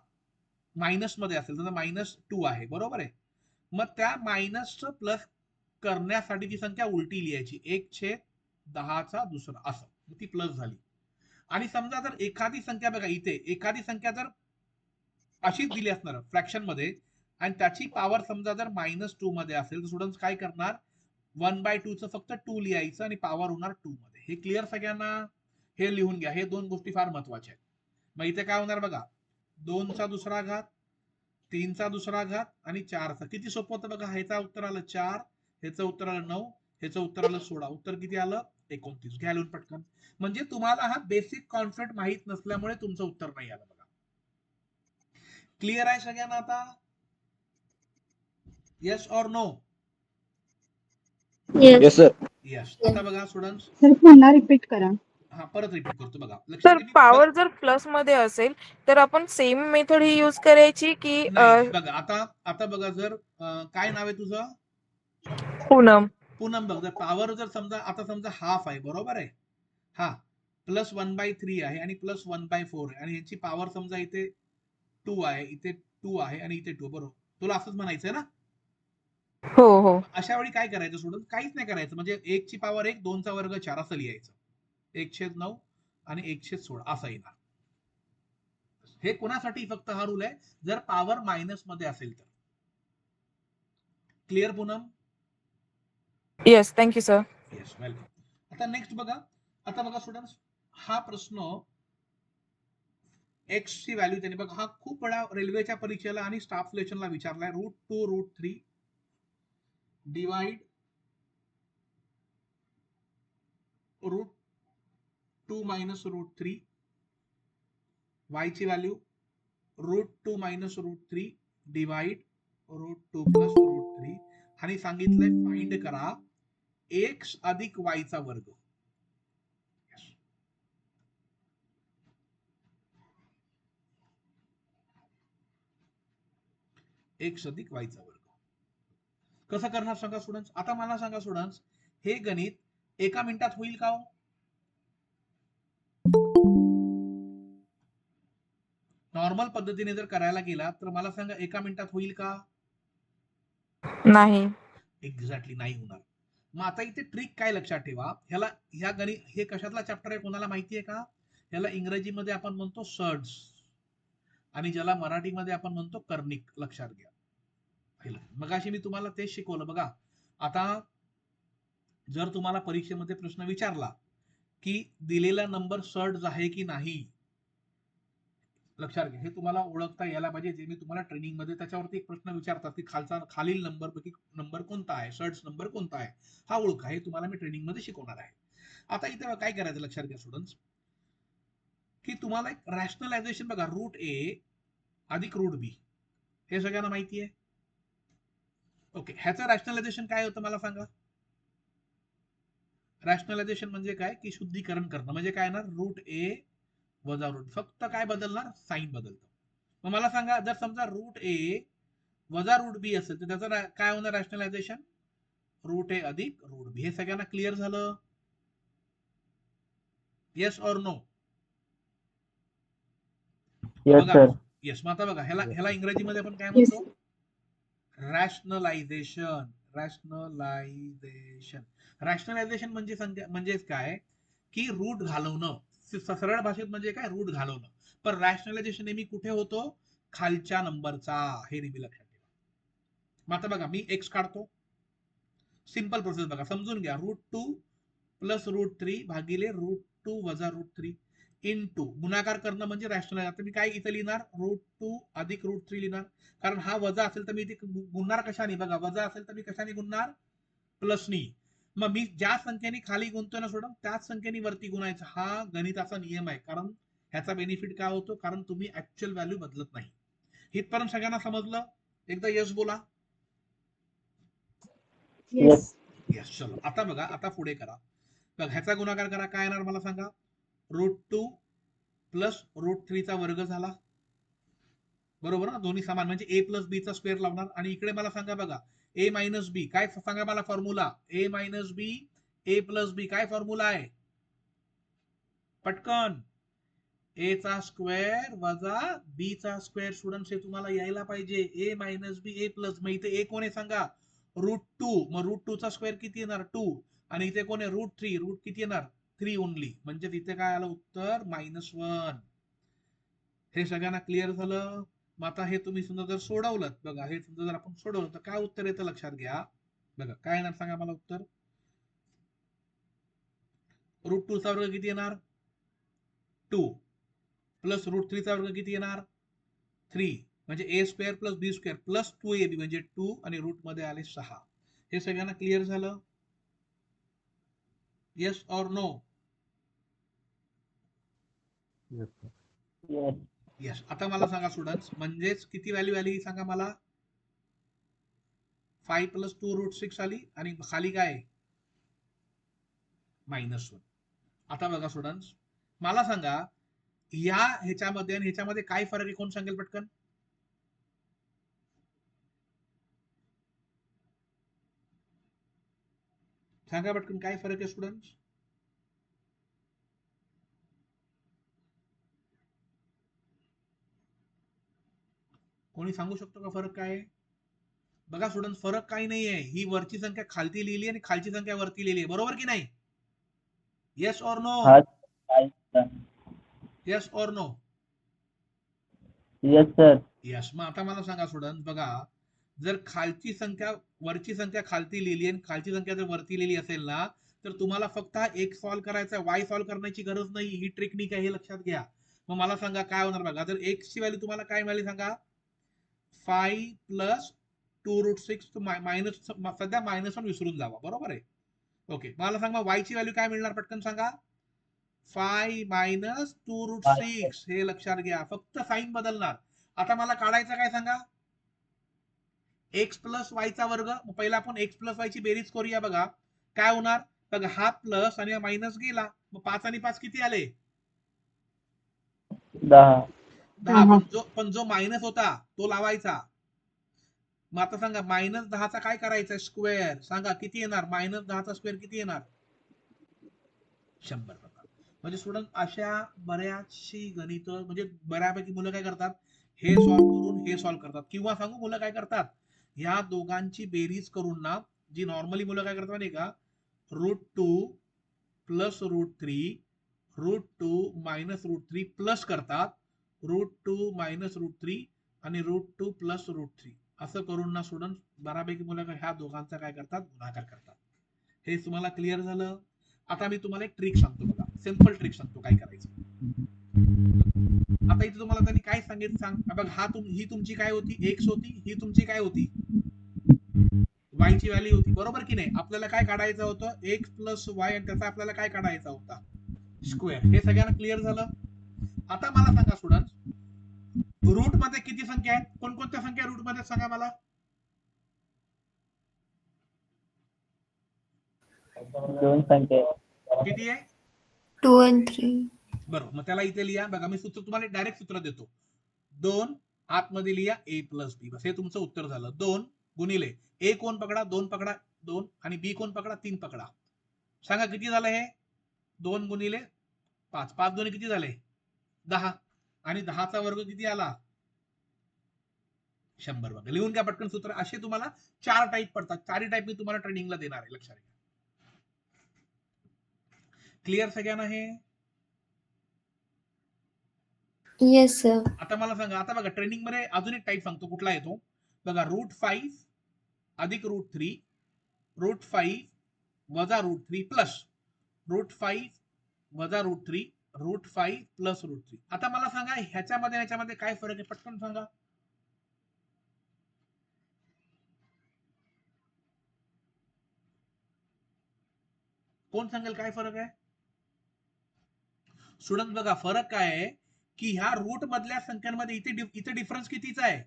मायनस मध्ये असेल, तर -2 आहे, बरोबर आहे. मग त्या मायनसचं प्लस करण्यासाठी ती संख्या उलटी लिहायची, 1/10चा दुसरा, असं ती प्लस झाली. आणि समजा जर एखादी संख्या, बघा इथे एखादी संख्या जर अशीच दिली असणार फ्रॅक्शन मध्ये, आणि त्याची पॉवर समजा जर -2 मध्ये असेल, तर स्टुडंट्स काय करणार, 1/2 चं फक्त 2 लिहायचं आणि पॉवर होणार 2 मध्ये. हे क्लिअर सगळ्यांना? हे लिहून घ्या, हे दोन गोष्टी फार महत्वाच्या आहेत. मग इथे काय होणार बघा, 2चा दुसरा घात, 3चा दुसरा घात आणि 4चा. किती सोपं होतं बघा. ह्याचं उत्तर आलं 4, ह्याचं उत्तर आलं 9, ह्याचं उत्तर आलं 16. उत्तर किती आलं? 29. घ्या लिहून पटकन. म्हणजे तुम्हाला हा बेसिक कॉन्सेप्ट माहित नसल्यामुळे तुमचं उत्तर नाही आलं बघा. क्लिअर आहे सगळ्यांना आता? Yes or no? Yes. Yes sir. Yes आता बघा स्टुडंट्स, सर पुन्हा रिपीट करा. हा परत रिपीट करतो बघा, लक्षात तर घ्या. पॉवर जर प्लस मध्ये असेल तर आपण सेम मेथड ही यूज करायची की नाही बघा, आता बघा, जर काय नाव आहे तुझं? पूनम. पूनम. बघ, जर पॉवर जर समजा, आता समजा हाफ आहे, बरोबर आहे, हा प्लस 1/3 आहे आणि प्लस 1/4 आहे, आणि यांची पॉवर समजा इथे 2 आहे, इथे 2 आहे आणि इथे 2, बरोबर. तुला असंच म्हणायचंय ना? हो हो. अशा वेळी काय करायचं सोडून? काहीच नाही करायचं, म्हणजे 1 ची पॉवर 1, 2 चा वर्ग 4 असं लिहायचं, 1/9 आणि 1/16 असं येणार. हे कोणासाठी फक्त हा रूल आहे? जर पॉवर मायनस मध्ये असेल तर. Clear Poonam? Yes, thank you sir. Yes, welcome. आता नेक्स्ट बघा, आता बघा स्टुडंट्स, हा प्रश्न एक्स ची व्हॅल्यू त्यांनी बघा, हा खूप वेळा रेल्वेच्या परीक्षेला आणि स्टाफ सिलेक्शनला विचारलाय. √2 √3 डिवाइड √2 - √3, y ची व्हॅल्यू √2 - √3 डिवाइड √2 + √3, आणि सांगितलंय फाइंड करा x अधिक y चा वर्ग. x अधिक y चा वर्ग कसं करणार सांगा स्टुडंट्स? आता मला सांगा स्टुडंट्स, हे गणित एका मिनिटात होईल का हो? नॉर्मल पद्धतीने जर करायला गेला तर मला सांगा, एका मिनिटात होईल का? नाही. एक्झॅक्टली नाही होणार. मग आता इथे ट्रिक काय लक्षात ठेवा, ह्या गणित, हे कशातला चॅप्टर आहे कोणाला माहितीये का? ह्याला इंग्रजीमध्ये आपण म्हणतो सर्ड्स, आणि ज्याला मराठीमध्ये आपण म्हणतो कर्णिक. लक्षात घ्या. मगाशी मी तुम्हाला तेच शिकवलं बघा. आता जर तुम्हाला परीक्षेमध्ये प्रश्न विचारला की दिलेला नंबर सर्ड्स आहे की नाही, लक्षात घ्या, हे तुम्हाला ओळखता यायला पाहिजे. जे मी तुम्हाला ट्रेनिंग मध्ये त्याच्यावरती एक प्रश्न विचारतात की खालील नंबर कोणता आहे, सर्ड्स नंबर कोणता आहे, हा ओळखा. हे तुम्हाला मी ट्रेनिंग मध्ये शिकवणार आहे. आता इथे काय करायचं लक्षात घ्या स्टुडंट्स, की तुम्हाला एक रॅशनलायझेशन बघा, √a अधिक √b, हे सगळ्यांना माहिती आहे. ओके, ह्याचं रॅशनलायझेशन काय होतं मला सांगा? रॅशनलायझेशन म्हणजे काय? की शुद्धीकरण करणं. म्हणजे काय येणार? √a वजा √b, फक्त काय बदलणार? साईन बदलतं. मग मला सांगा, जर समजा √a वजा √b असेल तर त्याचं काय होणार रॅशनलायझेशन? √a अधिक √b. हे सगळ्यांना क्लिअर झालं? Yes or no? बघा, येस. मग आता बघा, ह्याला इंग्रजीमध्ये आपण काय येस. म्हणतो? रॅशनलायझेशन. रॅशनलायझेशन म्हणजे काय? की रूट घालवणं. सरळ भाषेत म्हणजे काय? रूट घालवणं. पण रॅशनलायझेशन नेहमी कुठे होतो? खालच्या नंबरचा. हे नेहमी लक्षात ठेवा. मग आता बघा, मी एक्स काढतो. सिंपल प्रोसेस बघा, समजून घ्या. √2 + √3 भागिले √2 वजा √3 इंटू गुणाकार करणं म्हणजे रॅशनलाइज. आता मी काय इथे लिहिणार? √2 अधिक √3 लिहिणार, कारण हा वजा असेल तर मी इथे गुणणार कशाने? बघा, वजा असेल तर मी कशाने गुणणार? प्लसनी. मग मी ज्या संख्येने खाली गुणतोय ना सोडून, त्याच संख्येने वरती गुणायचं. हा गणिताचा नियम आहे. कारण ह्याचा बेनिफिट काय होतो? कारण तुम्ही ऍक्च्युअल व्हॅल्यू बदलत नाही. हितपर्यंत सगळ्यांना समजलं? एकदा यस बोला. येस. यस. चलो आता बघा, आता पुढे करा. बघ, ह्याचा गुणाकार करा, काय येणार मला सांगा? √2 + √3 चा वर्ग झाला, बरोबर ना? दोन्ही समान म्हणजे a + b चा स्क्वेअर लावणार. आणि इकडे मला सांगा बघा, a - b काय सांगा मला formula? a - b a + b काय फॉर्म्युला आहे? पटकन. a चा स्क्वेअर वजा b चा स्क्वेअर. स्टुडंट्स, हे तुम्हाला यायला पाहिजे. a - b a +, मग इथे a कोण आहे सांगा? √2. मग √2 चा स्क्वेअर किती येणार? 2. आणि इथे कोण आहे? √3. रूट किती येणार? 3 ओनली. म्हणजे तिथे काय आलं उत्तर? -1. हे सगळ्यांना क्लिअर झालं? मग आता हे तुम्ही समजा जर सोडवलं, बघा, हे समजा जर आपण सोडवलं तर काय उत्तर येतं लक्षात घ्या. बघा, काय येणार सांगा मला उत्तर? √2 चा वर्ग किती येणार? 2 प्लस √3 चा वर्ग किती येणार? 3. म्हणजे a² + b² + 2ab म्हणजे 2 आणि रूट मध्ये आले 6. हे सगळ्यांना क्लिअर झालं? Yes or no? येस. आता मला सांगा स्टुडंट्स, म्हणजेच किती व्हॅल्यू आली सांगा मला? 5 + 2 √6 आली. आणि खाली काय? -1. आता बघा स्टुडंट्स, मला सांगा या ह्याच्यामध्ये आणि ह्याच्यामध्ये काय फरक आहे, कोण सांगेल पटकन? सांगा पटकन काय फरक आहे स्टुडंट्स? कोणी सांगू शकतो का फरक काय आहे? बघा स्टुडंट, फरक काही नाहीये. ही वरची संख्या खालती लिहिली आणि खालची संख्या वरती लिहिली, बरोबर की नाही? Yes or no? Yes or no? Yes sir. Yes. मग आता मला सांगा स्टुडंट, बघा जर खालची संख्या वरची संख्या खालती लिहिली आणि खालची संख्या जर वरती लिहिली असेल ना, तर तुम्हाला फक्त हा x सॉल्व्ह करायचा, y सॉल्व्ह करण्याची गरज नाही. ही टेक्निक आहे, हे लक्षात घ्या. मग मला सांगा काय होणार बघा, जर x ची व्हॅल्यू तुम्हाला काय मिळाली सांगा? 5 प्लस 2√6 मायनस, सध्या -1 विसरून जावा, बरोबर आहे? ओके, मला सांगा y ची व्हॅल्यू काय मिळणार, पटकन सांगा. 5 मायनस 2√6. हे लक्षात घ्या, फक्त साईन बदलणार. आता मला काढायचं काय सांगा? x प्लस वायचा वर्ग. पहिला आपण x प्लस वाय ची बेरीज करूया. बघा काय होणार, बघा हा प्लस आणि मायनस गेला, मग 5 आणि 5 किती आले? 10. पण जो मायनस होता तो लावायचा. मग आता सांगा -10चा काय करायचा? स्क्वेअर. सांगा किती येणार? -10चा स्क्वेअर किती येणार? 100. म्हणजे स्टुडंट अशा बऱ्याचशी गणित, म्हणजे बऱ्यापैकी मुलं काय करतात, हे सॉल्व्ह करून हे सॉल्व्ह करतात, किंवा सांगू मुलं काय करतात, ह्या दोघांची बेरीज करून ना, जी नॉर्मली मुलं काय करतात नाही का, √2 प्लस √3 √2 मायनस √3 प्लस करतात, √2 मायनस √3 आणि √2 प्लस √3 असं करून ना स्टुडंट बऱ्यापैकी मुलं ह्या दोघांचा काय करतात, गुणाकार करतात. हे तुम्हाला क्लिअर झालं? आता मी तुम्हाला एक ट्रिक सांगतो, बघा सिंपल ट्रिक सांगतो काय करायचं. आता इथे तुम्हाला त्यांनी काय सांगितलं सांग, बघा ही तुमची काय होती, x होती, ही तुमची काय होती, y ची व्हॅल्यू होती, बरोबर की नाही? आपल्याला काय काढायचं होतं, x प्लस y, आणि त्याचा आपल्याला काय काढायचा होता, स्क्वेअर. हे सगळ्यांना क्लिअर झालं? आता मला सांगा स्टुडंट, रूट मध्ये किती संख्या आहेत, कोणकोणत्या संख्या रूट मध्ये सांगा मला? 2 संख्या. किती आहे? 2 and 3. बरोबर. मग त्याला इथे लिहा. बघा मी सूत्र तुम्हाला डायरेक्ट सूत्र देतो. 2 आतमध्ये लिहा a प्लस बी. बस हे तुमचं उत्तर झालं. 2 गुणिले a कोण पकडा, 2 पकडा 2, आणि b कोण पकडा, 3 पकडा. सांगा किती झालं हे? 2 गुणिले 5. 5 दोन्ही किती झाले? 10. आणि 10चा वर्ग किती आला? 100. बघा लिहून घ्या पटकन सूत्र. असे तुम्हाला 4 टाईप पडतात. 4 टाईप मी तुम्हाला ट्रेनिंगला देणार आहे, लक्षात घ्या. क्लिअर सगळ्यांना हे? Yes sir. आता मला सांगा, आता बघा ट्रेनिंग मध्ये अजून एक टाईप सांगतो, कुठला येतो बघा. √5 अधिक √3 √5 वजा √3 प्लस √5 वजा √3 √5 प्लस √3. आता मला सांगा ह्याच्यामध्ये काय फरक आहे, पटकन सांगा. कोण सांगेल काय फरक आहे? स्टुडंट बघा फरक काय आहे, की ह्या रूट मधल्या संख्यांमध्ये इथे डिफरन्स कितीचा आहे?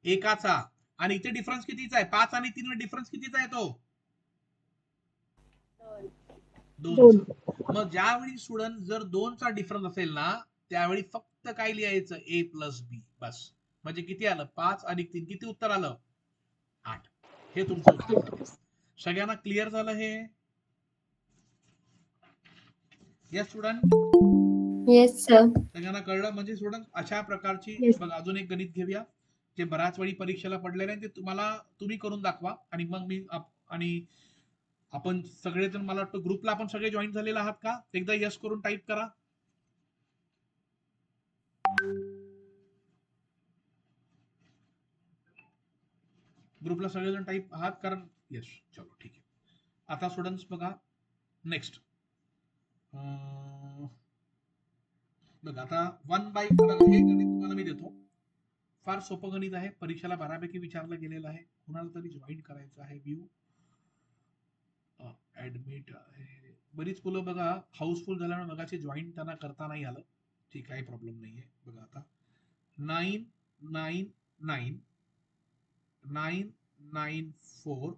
एकाचा. आणि इथे डिफरन्स कितीचा आहे? 5 आणि 3 डिफरन्स कितीचा आहे तो? 2. मग ज्यावेळी स्टुडंट जर 2चा डिफरन्स असेल ना, त्यावेळी फक्त काय लिहायचं, a प्लस बी, बस. म्हणजे किती आलं? 5 अधिक 3 किती उत्तर आलं? 8. हे तुमचं उत्तर झालं. सगळ्यांना क्लिअर झालं हे? Yes student? Yes sir. सगळ्यांना कळलं? म्हणजे स्टुडंट अशा प्रकारची Yes. बघा अजून एक गणित घेऊया, जे बऱ्याच वेळी परीक्षेला पडलेले आहे, ते तुम्ही करून दाखवा. आणि मग मी आणि आपण सगळेजण, मला वाटतं ग्रुपला आपण सगळे जॉईन झालेले आहात का? एकदा यस करून टाईप करा. ग्रुपला सगळेजण टाईप आहात, कारण यस. चलो ठीक आहे. आता स्टुडंट्स बघा नेक्स्ट बघा, आता 1 बाय हे गणित तुम्हाला मी देतो. फार सोपं गणित आहे, परीक्षेला बऱ्यापैकी विचारलं गेलेलं आहे. कुणाला तरी जॉईन करायचं आहे. व्ह्यू ऍडमिट आहे. बरीच मुलं बघा हाऊसफुल झाल्यामुळे मगाशी जॉईन त्यांना करता नाही आलं. ठीक, काही प्रॉब्लेम नाहीये. बघा आता 999 994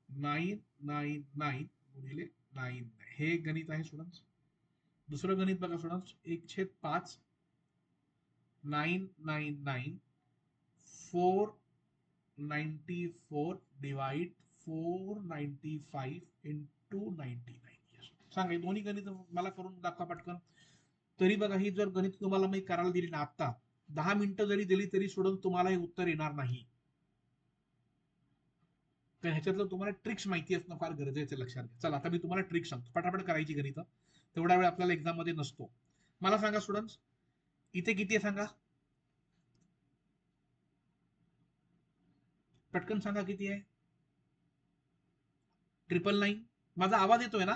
999 गुणिले 9 हे एक गणित आहे स्टुडंट्स. दुसरं गणित बघा स्टुडंट्स 1/5 999 494 डिवाइड 495 इंटू 99. सांगा हे दोन्ही गणित मला करून दाखवा पटकन. तरी बघा ही जर गणित तुम्हाला मी करायला दिली ना आता 10 मिनिटं जरी दिली तरी स्टुडंट तुम्हाला हे उत्तर येणार नाही. तर ह्याच्यातलं तुम्हाला ट्रिक्स माहिती असणं फार गरजेचं आहे, लक्षात घ्या. चला आता मी तुम्हाला ट्रिक सांगतो, पटापट करायची गणित, तेवढा वेळ आपल्याला एक्झाम मध्ये नसतो. मला सांगा स्टुडंट्स इथे किती आहे सांगा, पटकन सांगा किती आहे. 999. माझा आवाज येतोय ना?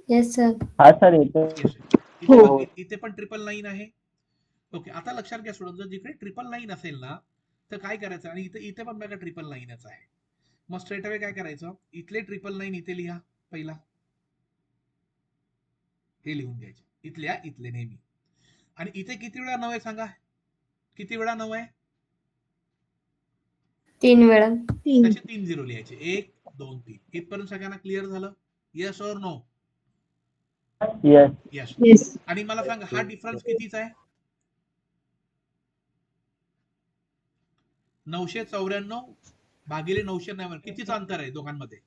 Yes sir. हा सर येतो. इथे पण 999 आहे. ओके, आता लक्षात घ्या स्टुडंट, जर जिकडे 999 असेल ना तर काय करायचं, आणि इथे पण बघा 999 आहे, मग स्ट्रेट अवे काय करायचं, इथले 999 इथे लिहा पहिला, हे लिहून घ्यायचे इथले नेहमी. आणि इथे किती वेळा 9 आहे सांगा, किती वेळा 9 आहे? 3 वेळा. त्याचे 3 झिरो लिहायचे, 1 2 3. इथपर्यंत सगळ्यांना क्लिअर झालं? येस और नो? यस. येस. आणि मला सांगा हा डिफरन्स कितीचा आहे? 994 भागिले 999. कितीचं अंतर आहे दोघांमध्ये?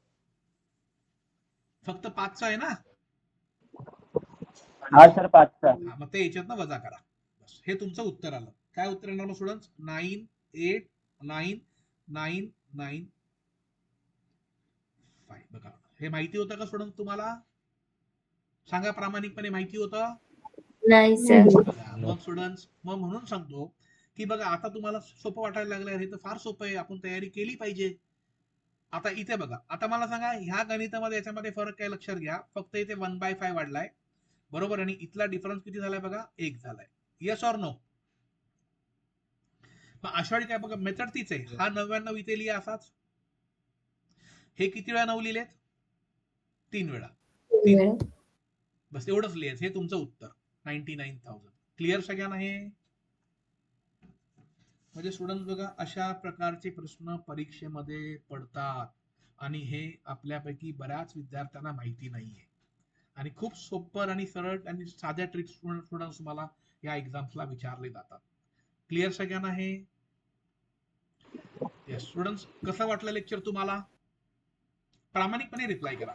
फक्त 5चा आहे ना? हा सर 5चा. मग ते याच्यातनं वजा करा, बस हे तुमचं उत्तर आलं. काय उत्तर येणार मग स्टुडंट्स? 989995. बघा हे माहिती होतं का स्टुडंट तुम्हाला? सांगा प्रामाणिकपणे, माहिती होतं? नाही सर. मग स्टुडंट्स, मग म्हणून सांगतो की बघा आता तुम्हाला सोपं वाटायला लागलं, हे तर फार सोपं आहे, आपण तयारी केली पाहिजे. आता इथे बघा, आता मला सांगा ह्या गणितामध्ये याच्यामध्ये फरक काय लक्षात घ्या, फक्त इथे 1/5 वाढलाय बरोबर, आणि इथला डिफरन्स किती झालाय बघा, 1 झालाय. येस और नो? मग अशा वेळी काय बघा, मेथड तीच आहे. हा 99 इथे लिहा असाच, हे किती वेळा 9 लिहिलेत? 3 वेळा. 3 वेळा. बस एवढंच लिहायचं, हे तुमचं उत्तर 99,000. क्लिअर सगळ्यांना हे? म्हणजे स्टुडंट बघा अशा प्रकारचे प्रश्न परीक्षेमध्ये पडतात, आणि हे आपल्यापैकी बऱ्याच विद्यार्थ्यांना माहिती नाहीये, आणि खूप सोपं आणि सरळ आणि साध्या ट्रिक्स स्टुडंट्स तुम्हाला या एक्झाम्सला विचारले जातात. क्लिअर सगळ्यांना हे? येस स्टुडंट्स, कसं वाटलं लेक्चर तुम्हाला? प्रामाणिकपणे रिप्लाय करा.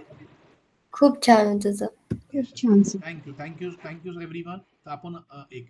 खूप छान होतं सर. Thank you everyone. तर आपण एक